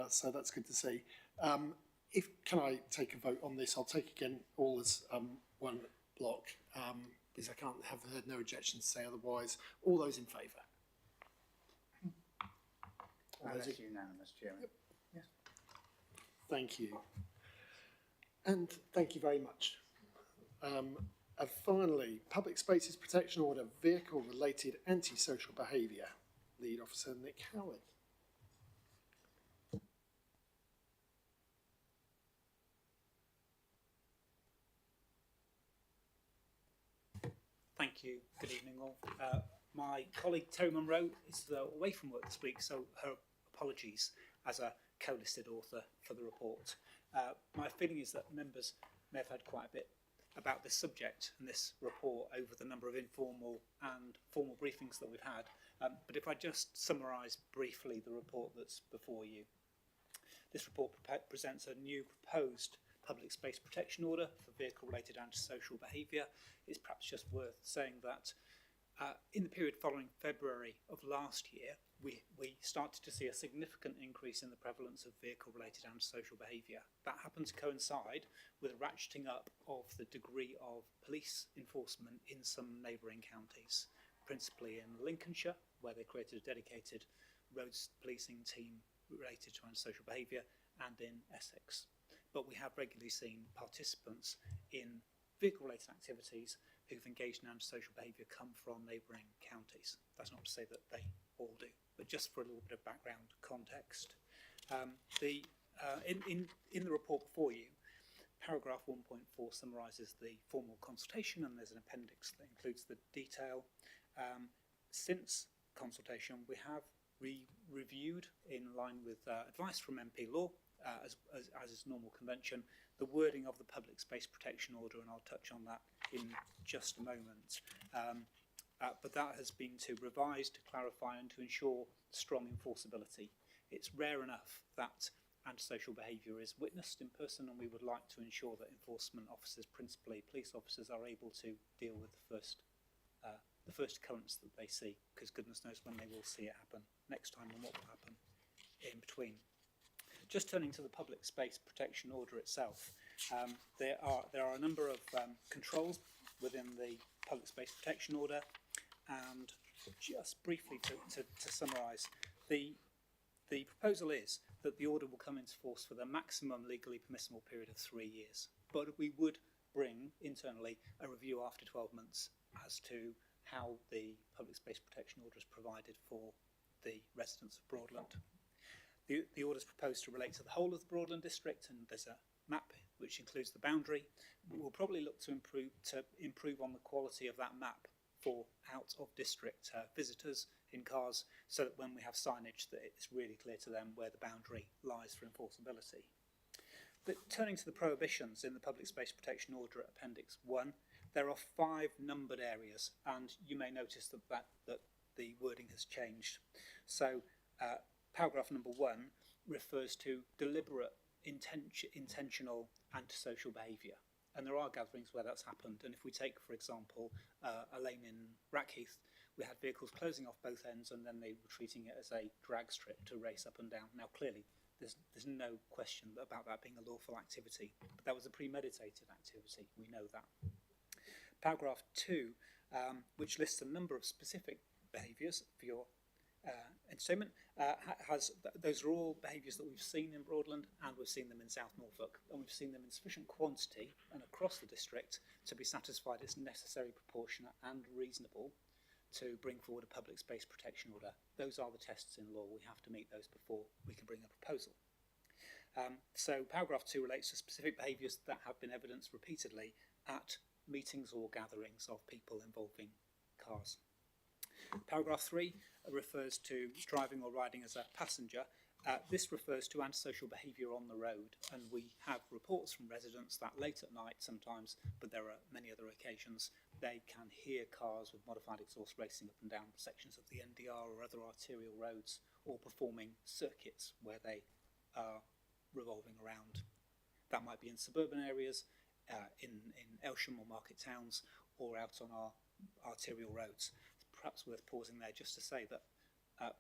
So that's good to see. Can I take a vote on this? I'll take again all as one block, because I can't have heard no objections to say otherwise. All those in favour? That's unanimous, Chairman. Yep. Yes. Thank you. And thank you very much. And finally, Public Spaces Protection Order, Vehicle-Related Antisocial Behaviour. Lead Officer Nick Howard. Thank you. Good evening all. My colleague Terry Munro is away from work this week, so her apologies as a co-listed author for the report. My feeling is that members may have had quite a bit about this subject and this report over the number of informal and formal briefings that we've had. But if I just summarise briefly the report that's before you. This report presents a new proposed public space protection order for vehicle-related antisocial behaviour. It's perhaps just worth saying that in the period following February of last year, we started to see a significant increase in the prevalence of vehicle-related antisocial behaviour. That happened to coincide with a ratcheting up of the degree of police enforcement in some neighbouring counties, principally in Lincolnshire, where they created a dedicated roads policing team related to antisocial behaviour, and in Essex. But we have regularly seen participants in vehicle-related activities who've engaged in antisocial behaviour come from neighbouring counties. That's not to say that they all do, but just for a little bit of background context. In the report before you, paragraph 1.4 summarises the formal consultation, and there's an appendix that includes the detail. Since consultation, we have reviewed, in line with advice from MP Law, as is normal convention, the wording of the public space protection order, and I'll touch on that in just a moment. But that has been to revise, to clarify, and to ensure strong enforceability. It's rare enough that antisocial behaviour is witnessed in person, and we would like to ensure that enforcement officers, principally police officers, are able to deal with the first occurrence that they see, because goodness knows when they will see it happen next time and what will happen in between. Just turning to the public space protection order itself, there are a number of controls within the public space protection order, and just briefly to summarise, the proposal is that the order will come into force for the maximum legally permissible period of 3 years, but we would bring internally a review after 12 months as to how the public space protection order is provided for the residents of Broadland. The order is proposed to relate to the whole of the Broadland district, and there's a map which includes the boundary. We'll probably look to improve on the quality of that map for out of district visitors in cars, so that when we have signage that it's really clear to them where the boundary lies for enforceability. But turning to the prohibitions in the public space protection order at Appendix 1, there are 5 numbered areas, and you may notice that the wording has changed. So paragraph number 1 refers to deliberate, intentional antisocial behaviour. And there are gatherings where that's happened. And if we take, for example, a lane in Rackheath, we had vehicles closing off both ends, and then they were treating it as a drag strip to race up and down. Now, clearly, there's no question about that being a lawful activity. But that was a premeditated activity. We know that. Paragraph 2, which lists a number of specific behaviours for your entertainment, those are all behaviours that we've seen in Broadland, and we've seen them in South Norfolk, and we've seen them in sufficient quantity and across the district to be satisfied it's necessary, proportionate and reasonable to bring forward a public space protection order. Those are the tests in law. We have to meet those before we can bring a proposal. So paragraph 2 relates to specific behaviours that have been evidenced repeatedly at meetings or gatherings of people involving cars. Paragraph 3 refers to driving or riding as a passenger. This refers to antisocial behaviour on the road, and we have reports from residents that late at night sometimes, but there are many other occasions, they can hear cars with modified exhaust racing up and down sections of the NDR or other arterial roads, or performing circuits where they are revolving around. That might be in suburban areas, in Elsham or market towns, or out on our arterial roads. It's perhaps worth pausing there just to say that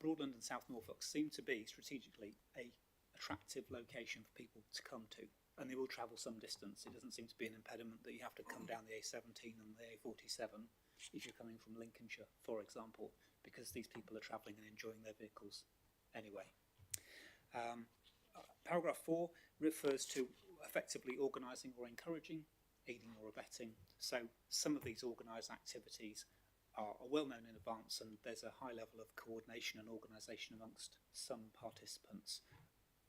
Broadland and South Norfolk seem to be strategically a attractive location for people to come to, and they will travel some distance. It doesn't seem to be an impediment that you have to come down the A17 and the A47 if you're coming from Lincolnshire, for example, because these people are travelling and enjoying their vehicles anyway. Paragraph 4 refers to effectively organising or encouraging, aiding or abetting. So some of these organised activities are well known in advance, and there's a high level of coordination and organisation amongst some participants,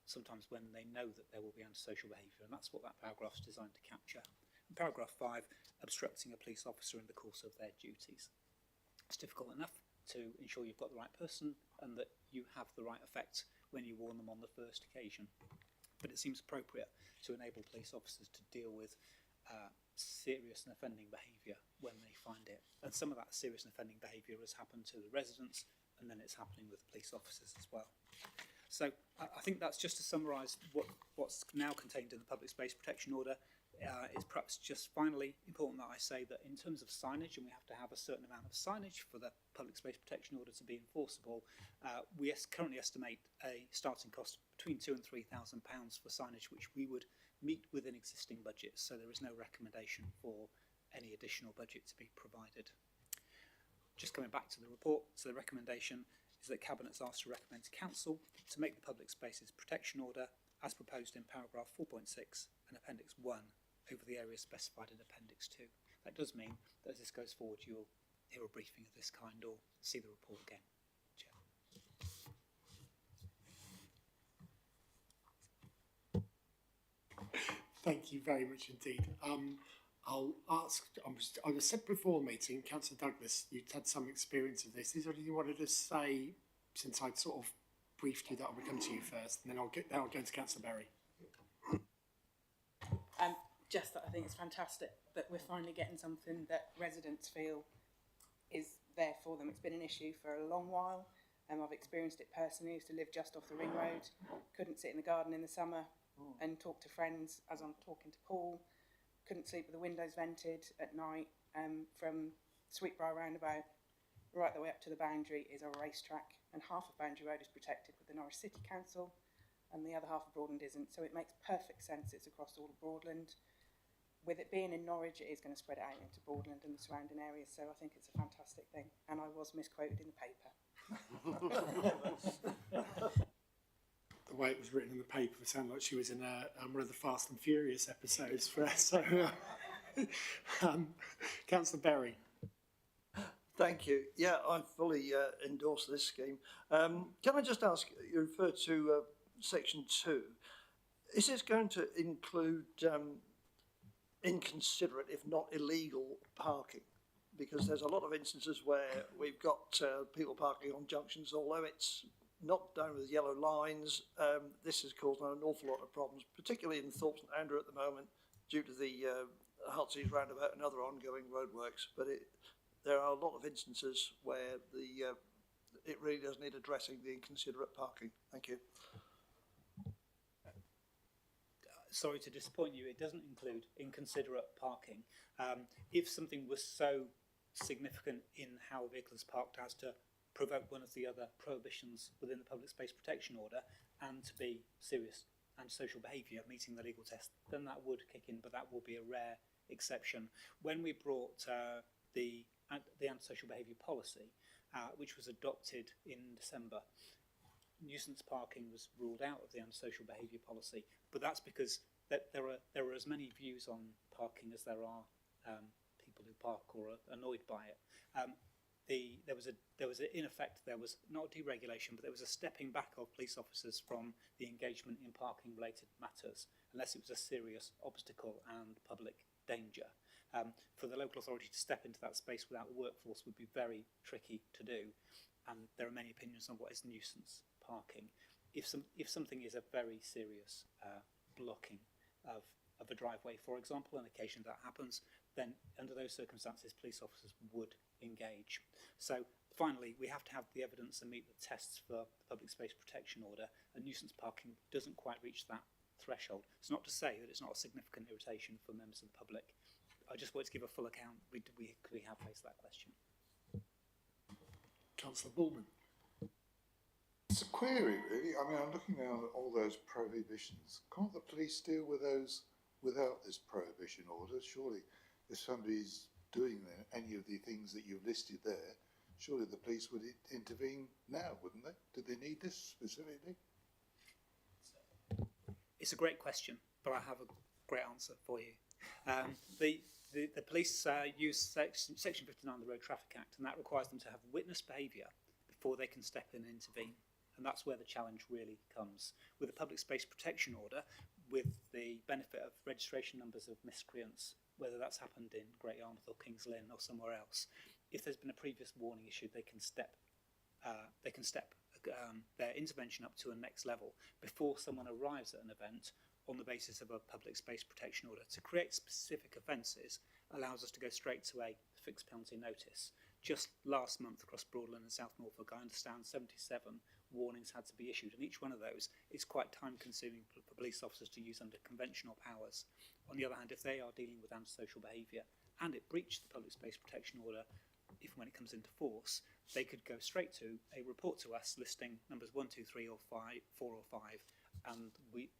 sometimes when they know that there will be antisocial behaviour, and that's what that paragraph is designed to capture. In paragraph 5, obstructing a police officer in the course of their duties. It's difficult enough to ensure you've got the right person and that you have the right effect when you warn them on the first occasion. But it seems appropriate to enable police officers to deal with serious and offending behaviour when they find it. And some of that serious and offending behaviour has happened to the residents, and then it's happening with police officers as well. So I think that's just to summarise what's now contained in the Public Space Protection Order. It's perhaps just finally important that I say that in terms of signage, and we have to have a certain amount of signage for the Public Space Protection Order to be enforceable, we currently estimate a starting cost between £2,000 and £3,000 for signage, which we would meet within existing budgets, so there is no recommendation for any additional budget to be provided. Just coming back to the report, so the recommendation is that Cabinet's asked to recommend to Council to make the Public Spaces Protection Order as proposed in paragraph 4.6 and Appendix 1 over the areas specified in Appendix 2. That does mean that as this goes forward, you'll hear a briefing of this kind or see the report again. Chair. Thank you very much indeed. I'll ask, I was said before the meeting, Councillor Douglas, you'd had some experience of this. Is there anything you wanted to say, since I'd sort of briefed you that I would come to you first, and then I'll go to Councillor Berry. Just that I think it's fantastic that we're finally getting something that residents feel is there for them. It's been an issue for a long while. I've experienced it personally. I used to live just off the ring road, couldn't sit in the garden in the summer and talk to friends as I'm talking to Paul, couldn't sleep with the windows vented at night. From Sweetbriar roundabout right the way up to the boundary is a racetrack, and half of Boundary Road is protected with the Norwich City Council and the other half of Broadland isn't, so it makes perfect sense. It's across all of Broadland. With it being in Norwich, it is going to spread out into Broadland and the surrounding areas, so I think it's a fantastic thing, and I was misquoted in the paper. The way it was written in the paper sounded like she was in one of the Fast and Furious episodes for us. So, Councillor Berry. Thank you. Yeah, I fully endorse this scheme. Can I just ask, you referred to section 2. Is this going to include inconsiderate, if not illegal, parking? Because there's a lot of instances where we've got people parking on junctions, although it's not done with yellow lines. This has caused an awful lot of problems, particularly in Thorpe St Andrew at the moment, due to the Hutsies roundabout and other ongoing roadworks. But there are a lot of instances where it really does need addressing, the inconsiderate parking. Thank you. Sorry to disappoint you, it doesn't include inconsiderate parking. If something was so significant in how a vehicle is parked as to provoke one of the other prohibitions within the Public Space Protection Order and to be serious antisocial behaviour meeting the legal test, then that would kick in, but that will be a rare exception. When we brought the antisocial behaviour policy, which was adopted in December, nuisance parking was ruled out of the antisocial behaviour policy, but that's because there are as many views on parking as there are people who park or are annoyed by it. there was in effect there was not deregulation, but there was a stepping back of police officers from the engagement in parking related matters, unless it was a serious obstacle and public danger. For the local authority to step into that space without the workforce would be very tricky to do, and there are many opinions on what is nuisance parking. If something is a very serious blocking of a driveway, for example, and occasionally that happens, then under those circumstances, police officers would engage. So finally, we have to have the evidence and meet the tests for the public space protection order, and nuisance parking doesn't quite reach that threshold. It's not to say that it's not a significant irritation for members of the public. I just wanted to give a full account. We have faced that question. Councillor Bullman. It's a query, really. I mean, I'm looking now at all those prohibitions. Can't the police deal with those without this prohibition order? Surely, if somebody's doing any of the things that you've listed there, surely the police would intervene now, wouldn't they? Did they need this specifically? It's a great question, but I have a great answer for you. The police use Section 59 of the Road Traffic Act, and that requires them to have witness behaviour before they can step in and intervene. And that's where the challenge really comes. With a public space protection order, with the benefit of registration numbers of miscreants, whether that's happened in Great Yarmouth or King's Lynn or somewhere else, if there's been a previous warning issued, they can step their intervention up to a next level before someone arrives at an event on the basis of a public space protection order. To create specific offences allows us to go straight to a fixed penalty notice. Just last month across Broadland and South Norfolk, I understand 77 warnings had to be issued, and each one of those is quite time consuming for police officers to use under conventional powers. On the other hand, if they are dealing with antisocial behaviour and it breached the public space protection order, if when it comes into force, they could go straight to a report to us listing numbers 1, 2, 3 or 5, 4 or 5, and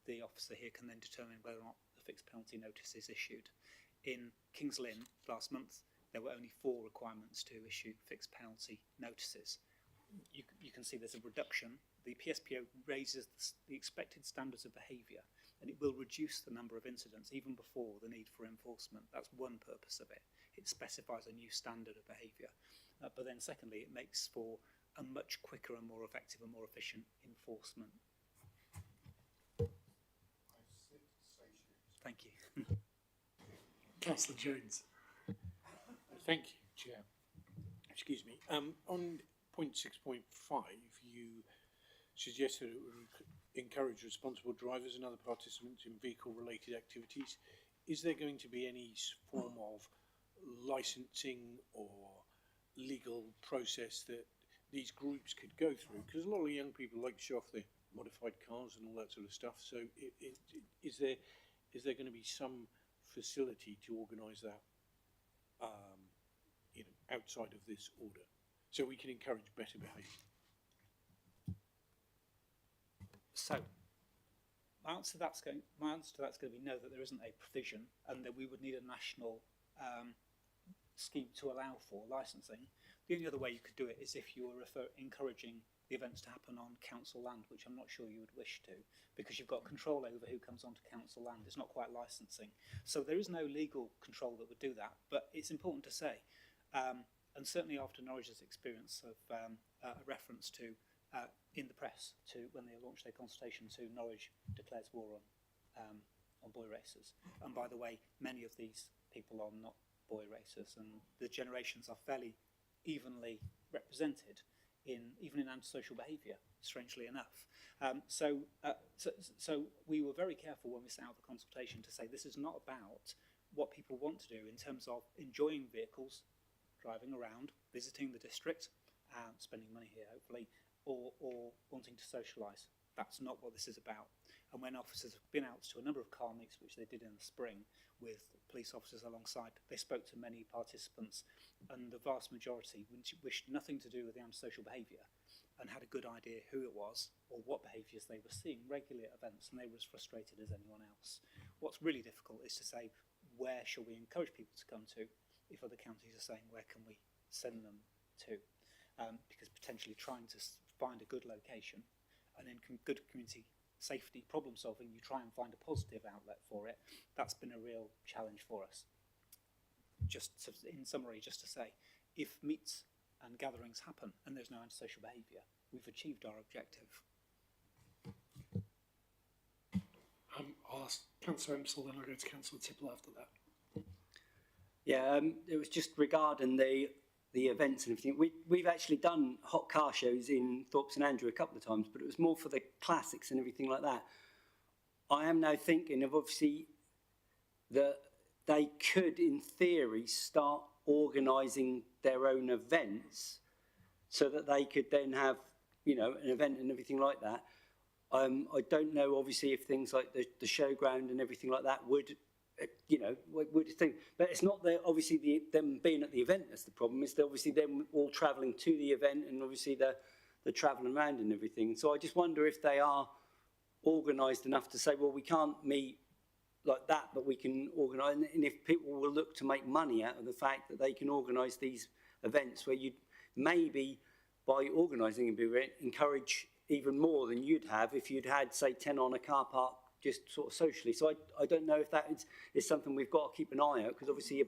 the officer here can then determine whether or not the fixed penalty notice is issued. In King's Lynn last month, there were only 4 requirements to issue fixed penalty notices. You can see there's a reduction. The PSPO raises the expected standards of behaviour, and it will reduce the number of incidents even before the need for enforcement. That's one purpose of it. It specifies a new standard of behaviour. But then secondly, it makes for a much quicker and more effective and more efficient enforcement. Thank you. Councillor Jones. Thank you, Chair. Excuse me. On point 6.5, you suggested it would encourage responsible drivers and other participants in vehicle-related activities. Is there going to be any form of licensing or legal process that these groups could go through? Because a lot of young people like to show off their modified cars and all that sort of stuff. So is there going to be some facility to organise that outside of this order, so we can encourage better behaviour? So, my answer to that's going to be no, that there isn't a provision, and that we would need a national scheme to allow for licensing. The only other way you could do it is if you were encouraging the events to happen on council land, which I'm not sure you would wish to, because you've got control over who comes onto council land. It's not quite licensing. So there is no legal control that would do that, but it's important to say, and certainly after Norwich's experience of a reference to, in the press, to when they launched their consultation to Norwich declares war on boy racers. And by the way, many of these people are not boy racers, and the generations are fairly evenly represented even in antisocial behaviour, strangely enough. So we were very careful when we set out the consultation to say this is not about what people want to do in terms of enjoying vehicles, driving around, visiting the district, spending money here hopefully, or wanting to socialise. That's not what this is about. And when officers have been out to a number of car meets, which they did in the spring, with police officers alongside, they spoke to many participants, and the vast majority wished nothing to do with the antisocial behaviour and had a good idea who it was or what behaviours they were seeing regularly at events, and they were as frustrated as anyone else. What's really difficult is to say, where shall we encourage people to come to if other counties are saying, where can we send them to? Because potentially trying to find a good location, and in good community safety problem solving, you try and find a positive outlet for it. That's been a real challenge for us. In summary, just to say, if meets and gatherings happen and there's no antisocial behaviour, we've achieved our objective. I'll ask Councillor Emsall, then I'll go to Councillor Tipple after that. Yeah, it was just regarding the events and everything. We've actually done hot car shows in Thorpe St Andrew a couple of times, but it was more for the classics and everything like that. I am now thinking of obviously that they could, in theory, start organising their own events so that they could then have, you know, an event and everything like that. I don't know, obviously, if things like the showground and everything like that would, you know, would think. But it's not obviously them being at the event that's the problem. It's obviously them all travelling to the event and obviously the travelling around and everything. So I just wonder if they are organised enough to say, well, we can't meet like that, but we can organise. And if people will look to make money out of the fact that they can organise these events where you'd maybe, by organising an event, encourage even more than you'd have if you'd had, say, 10 on a car park just sort of socially. So I don't know if that is something we've got to keep an eye out, because obviously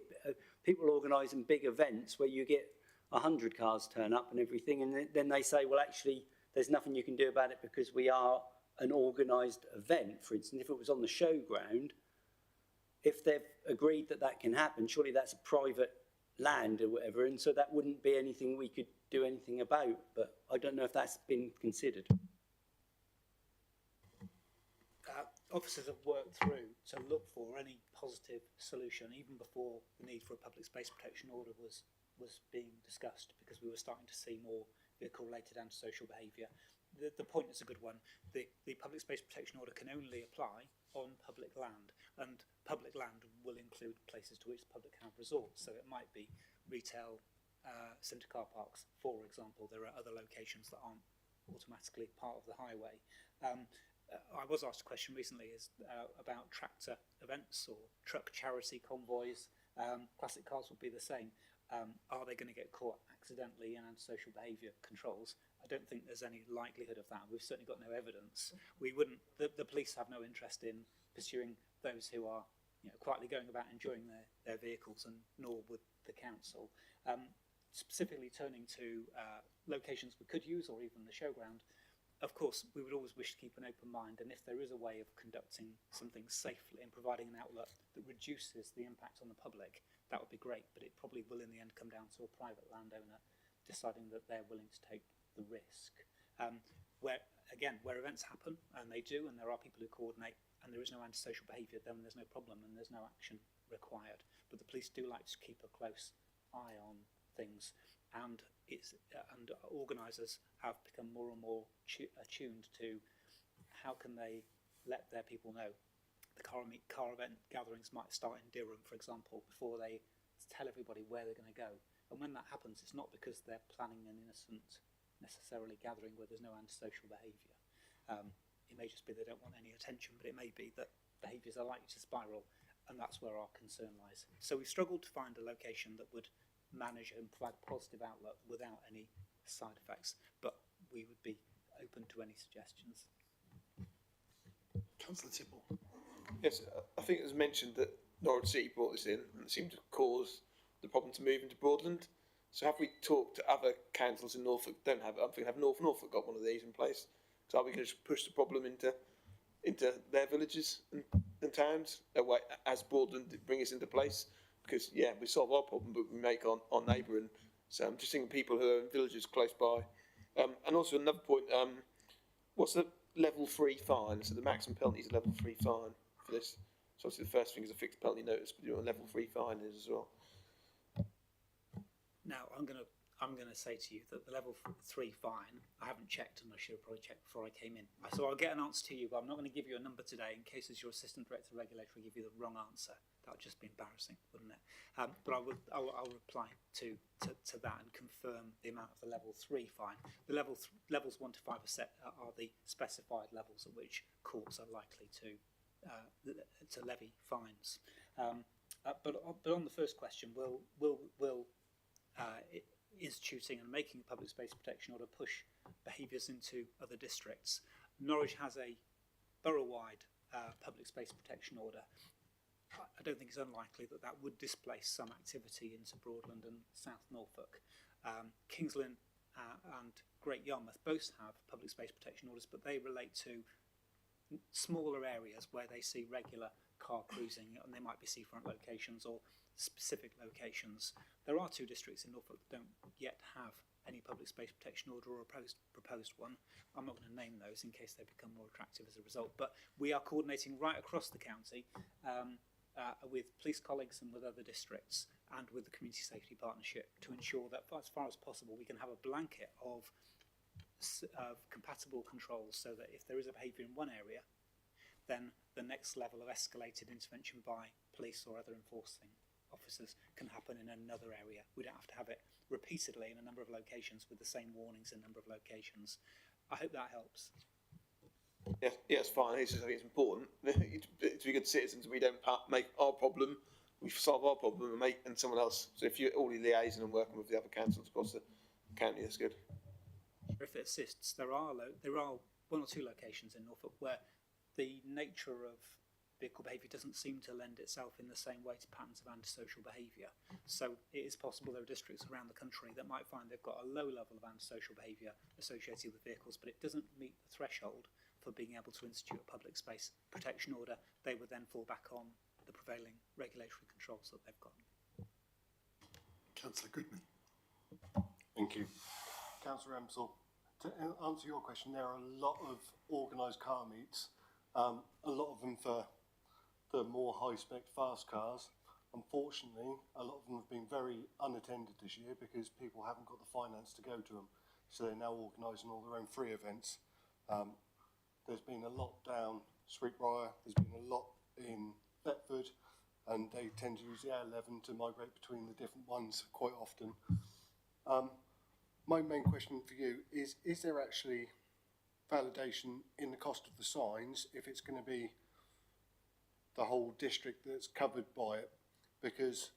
people organising big events where you get 100 cars turn up and everything, and then they say, well, actually, there's nothing you can do about it because we are an organised event. For instance, if it was on the showground, if they've agreed that that can happen, surely that's a private land or whatever, and so that wouldn't be anything we could do anything about. But I don't know if that's been considered. Officers have worked through to look for any positive solution even before the need for a public space protection order was being discussed, because we were starting to see more vehicle-related antisocial behaviour. The point is a good one. The public space protection order can only apply on public land, and public land will include places to which the public have resorts. So it might be retail centre car parks, for example. There are other locations that aren't automatically part of the highway. I was asked a question recently about tractor events or truck charity convoys. Classic cars would be the same. Are they going to get caught accidentally in antisocial behaviour controls? I don't think there's any likelihood of that. We've certainly got no evidence. We wouldn't. The police have no interest in pursuing those who are, you know, quietly going about enjoying their vehicles, and nor would the council. Specifically turning to locations we could use, or even the showground. Of course, we would always wish to keep an open mind, and if there is a way of conducting something safely and providing an outlet that reduces the impact on the public, that would be great, but it probably will in the end come down to a private landowner deciding that they're willing to take the risk. Where events happen, and they do, and there are people who coordinate, and there is no antisocial behaviour, then there's no problem and there's no action required. But the police do like to keep a close eye on things, and organisers have become more and more attuned to how can they let their people know. The car event gatherings might start in Durham, for example, before they tell everybody where they're going to go. And when that happens, it's not because they're planning an innocent, necessarily gathering where there's no antisocial behaviour. It may just be they don't want any attention, but it may be that behaviours are likely to spiral, and that's where our concern lies. So we've struggled to find a location that would manage and provide a positive outlet without any side effects, but we would be open to any suggestions. Councillor Tipple. Yes, I think it was mentioned that Norwich City brought this in and it seemed to cause the problem to move into Broadland. So have we talked to other councils in Norfolk that don't have it? I'm thinking, have Norfolk got one of these in place? So are we going to push the problem into their villages and towns as Broadland bring us into place? Because, yeah, we solve our problem, but we make our neighbouring. So I'm just thinking people who are in villages close by. And also another point, what's the level 3 fine? So the maximum penalty is a level 3 fine for this. So obviously the first thing is a fixed penalty notice, but you know, a level 3 fine is as well. Now, I'm going to say to you that the level 3 fine, I haven't checked, and I should have probably checked before I came in. So I'll get an answer to you, but I'm not going to give you a number today in case as your assistant director regulator I give you the wrong answer. That would just be embarrassing, wouldn't it? But I'll reply to that and confirm the amount of the level 3 fine. The levels 1 to 5 are the specified levels at which courts are likely to levy fines. But on the first question, will instituting and making a public space protection order push behaviours into other districts? Norwich has a borough-wide public space protection order. I don't think it's unlikely that would displace some activity into Broadland and South Norfolk. Kings Lynn and Great Yarmouth both have public space protection orders, but they relate to smaller areas where they see regular car cruising, and they might be seafront locations or specific locations. There are 2 districts in Norfolk that don't yet have any public space protection order or a proposed one. I'm not going to name those in case they become more attractive as a result, but we are coordinating right across the county with police colleagues and with other districts and with the Community Safety Partnership to ensure that as far as possible we can have a blanket of compatible controls, so that if there is a behaviour in one area, then the next level of escalated intervention by police or other enforcing officers can happen in another area. We don't have to have it repeatedly in a number of locations with the same warnings in a number of locations. I hope that helps. Yes, it's fine. It's just, I think it's important to be good citizens. We don't make our problem, we solve our problem and someone else. So if you're already liaising and working with the other councils across the county, that's good. If it assists, there are 1 or 2 locations in Norfolk where the nature of vehicle behaviour doesn't seem to lend itself in the same way to patterns of antisocial behaviour. So it is possible there are districts around the country that might find they've got a low level of antisocial behaviour associated with vehicles, but it doesn't meet the threshold for being able to institute a public space protection order. They would then fall back on the prevailing regulatory controls that they've got. Councillor Goodman. Thank you. Councillor Emsall, to answer your question, there are a lot of organised car meets, a lot of them for the more high-spec fast cars. Unfortunately, a lot of them have been very unattended this year because people haven't got the finance to go to them, so they're now organising all their own free events. There's been a lot down Sweetbriar, there's been a lot in Thetford, and they tend to use the A11 to migrate between the different ones quite often. My main question for you is there actually validation in the cost of the signs if it's going to be the whole district that's covered by it? Because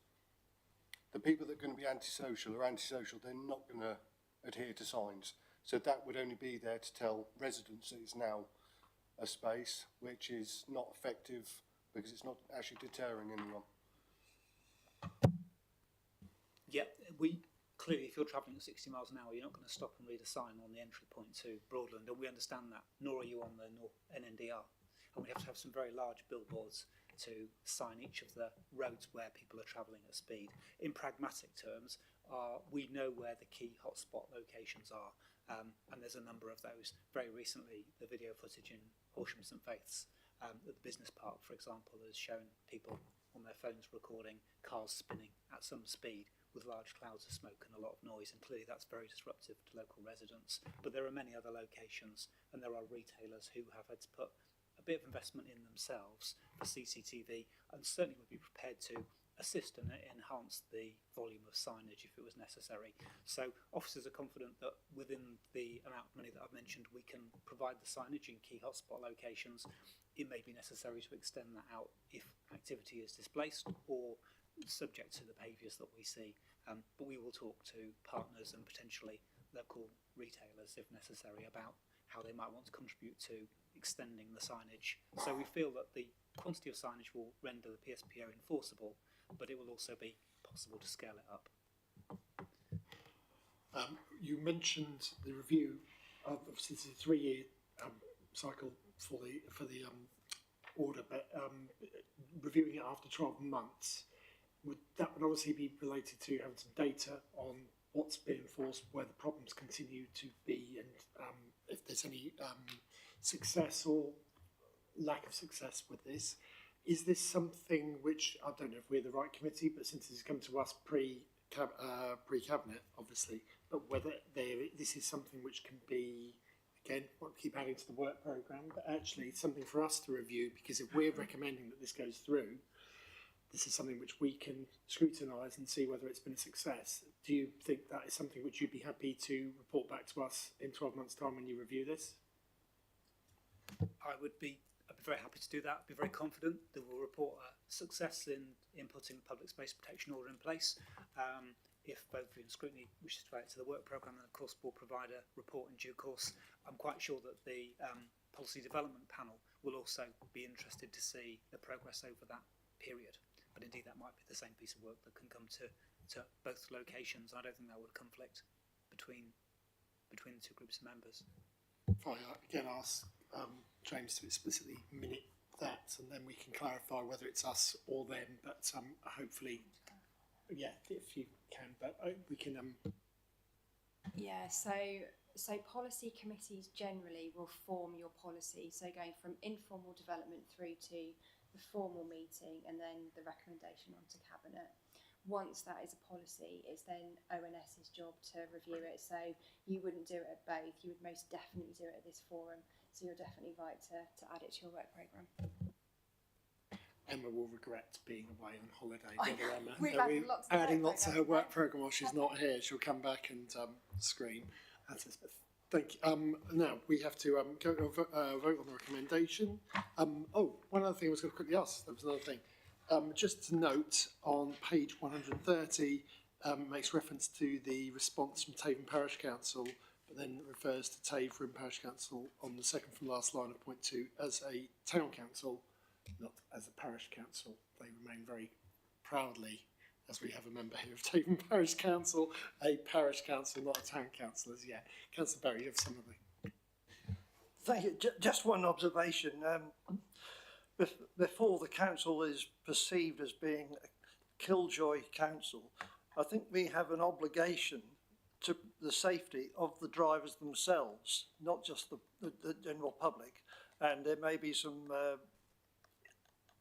the people that are going to be antisocial are antisocial, they're not going to adhere to signs. So that would only be there to tell residents that it's now a space, which is not effective because it's not actually deterring anyone. Yeah, clearly, if you're travelling at 60 miles an hour, you're not going to stop and read a sign on the entry point to Broadland, and we understand that, nor are you on the NNDR. And we have to have some very large billboards to sign each of the roads where people are travelling at speed. In pragmatic terms, we know where the key hotspot locations are, and there's a number of those. Very recently, the video footage in Horsham St Faith's at the business park, for example, has shown people on their phones recording cars spinning at some speed with large clouds of smoke and a lot of noise, and clearly that's very disruptive to local residents. But there are many other locations, and there are retailers who have had to put a bit of investment in themselves for CCTV, and certainly would be prepared to assist and enhance the volume of signage if it was necessary. So officers are confident that within the amount of money that I've mentioned, we can provide the signage in key hotspot locations. It may be necessary to extend that out if activity is displaced or subject to the behaviours that we see, but we will talk to partners and potentially local retailers if necessary about how they might want to contribute to extending the signage. So we feel that the quantity of signage will render the PSPO enforceable, but it will also be possible to scale it up. You mentioned the review of obviously it's a 3-year cycle for the order, but reviewing it after 12 months. That would obviously be related to having some data on what's been enforced, where the problems continue to be, and if there's any success or lack of success with this. Is this something which, I don't know if we're the right committee, but since it's come to us pre-cabinet, obviously, but whether this is something which can be, again, won't keep adding to the work programme, but actually something for us to review, because if we're recommending that this goes through, this is something which we can scrutinise and see whether it's been a success. Do you think that is something which you'd be happy to report back to us in 12 months' time when you review this? I'd be very happy to do that. I'd be very confident that we'll report a success in putting the public space protection order in place. If both in Scrutiny wishes to add to the work programme, then of course we'll provide a report in due course. I'm quite sure that the policy development panel will also be interested to see the progress over that period. But indeed, that might be the same piece of work that can come to to both locations. I don't think that would conflict between the two groups of members. If I again ask James to explicitly minute that, and then we can clarify whether it's us or them. But hopefully, yeah, if you can, but we can. Yeah, so policy committees generally will form your policy. So going from informal development through to the formal meeting and then the recommendation onto cabinet. Once that is a policy, it's then ONS's job to review it. So you wouldn't do it at both. You would most definitely do it at this forum. So you're definitely right to add it to your work programme. Emma will regret being away on holiday. Emma, We've we're adding lots to her work programme. programme while she's not here. She'll come back and scream. Thank you. Now we have to go vote on the recommendation. One other thing I was going to quickly ask. There was another thing. Just to note, on page 130, makes reference to the response from Taven Parish Council, but then refers to Taven Parish Council on the second from last line of point 2 as a town council, not as a parish council. They remain very proudly, as we have a member here of Taven Parish Council, a parish council, not a town council as yet. Councillor Berry, you have something. Thank you. Just one observation. Before the council is perceived as being a killjoy council, I think we have an obligation to the safety of the drivers themselves, not just the general public. And there may be some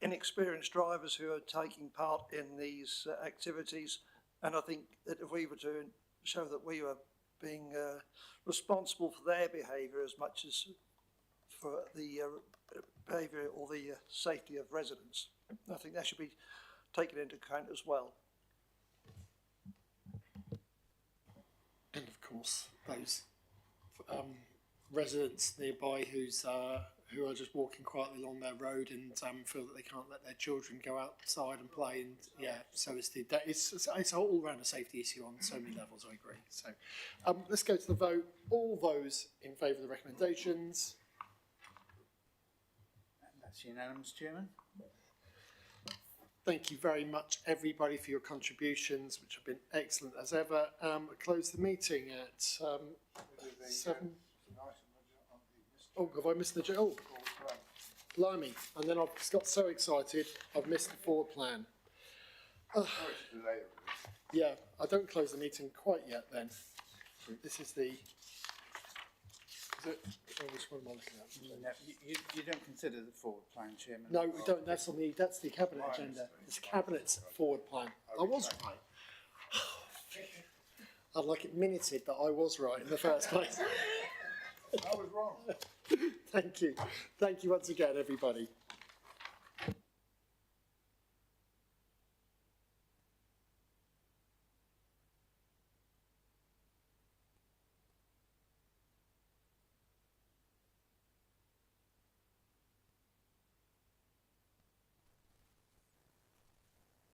inexperienced drivers who are taking part in these activities. And I think that if we were to show that we were being responsible for their behaviour as much as for the behaviour or the safety of residents, I think that should be taken into account as well. And of course, those residents nearby who are just walking quietly along their road and feel that they can't let their children go outside and play. And so it's all around a safety issue on so many levels. I agree. So let's go to the vote. All those in favour of the recommendations. That's unanimous, Chairman. Thank you very much, everybody, for your contributions, which have been excellent as ever. I close the meeting at 7. Oh, have I missed the joke? Oh, blimey. And then I've got so excited, I've missed the forward plan. Yeah, I don't close the meeting quite yet then. This is the... which one am I looking at? No, you don't consider the forward plan, Chairman? No, we don't. That's the cabinet agenda. It's cabinet's forward plan. I was right. I'd like it minuted that I was right in the first place. I was wrong. Thank you. Thank you once again, everybody.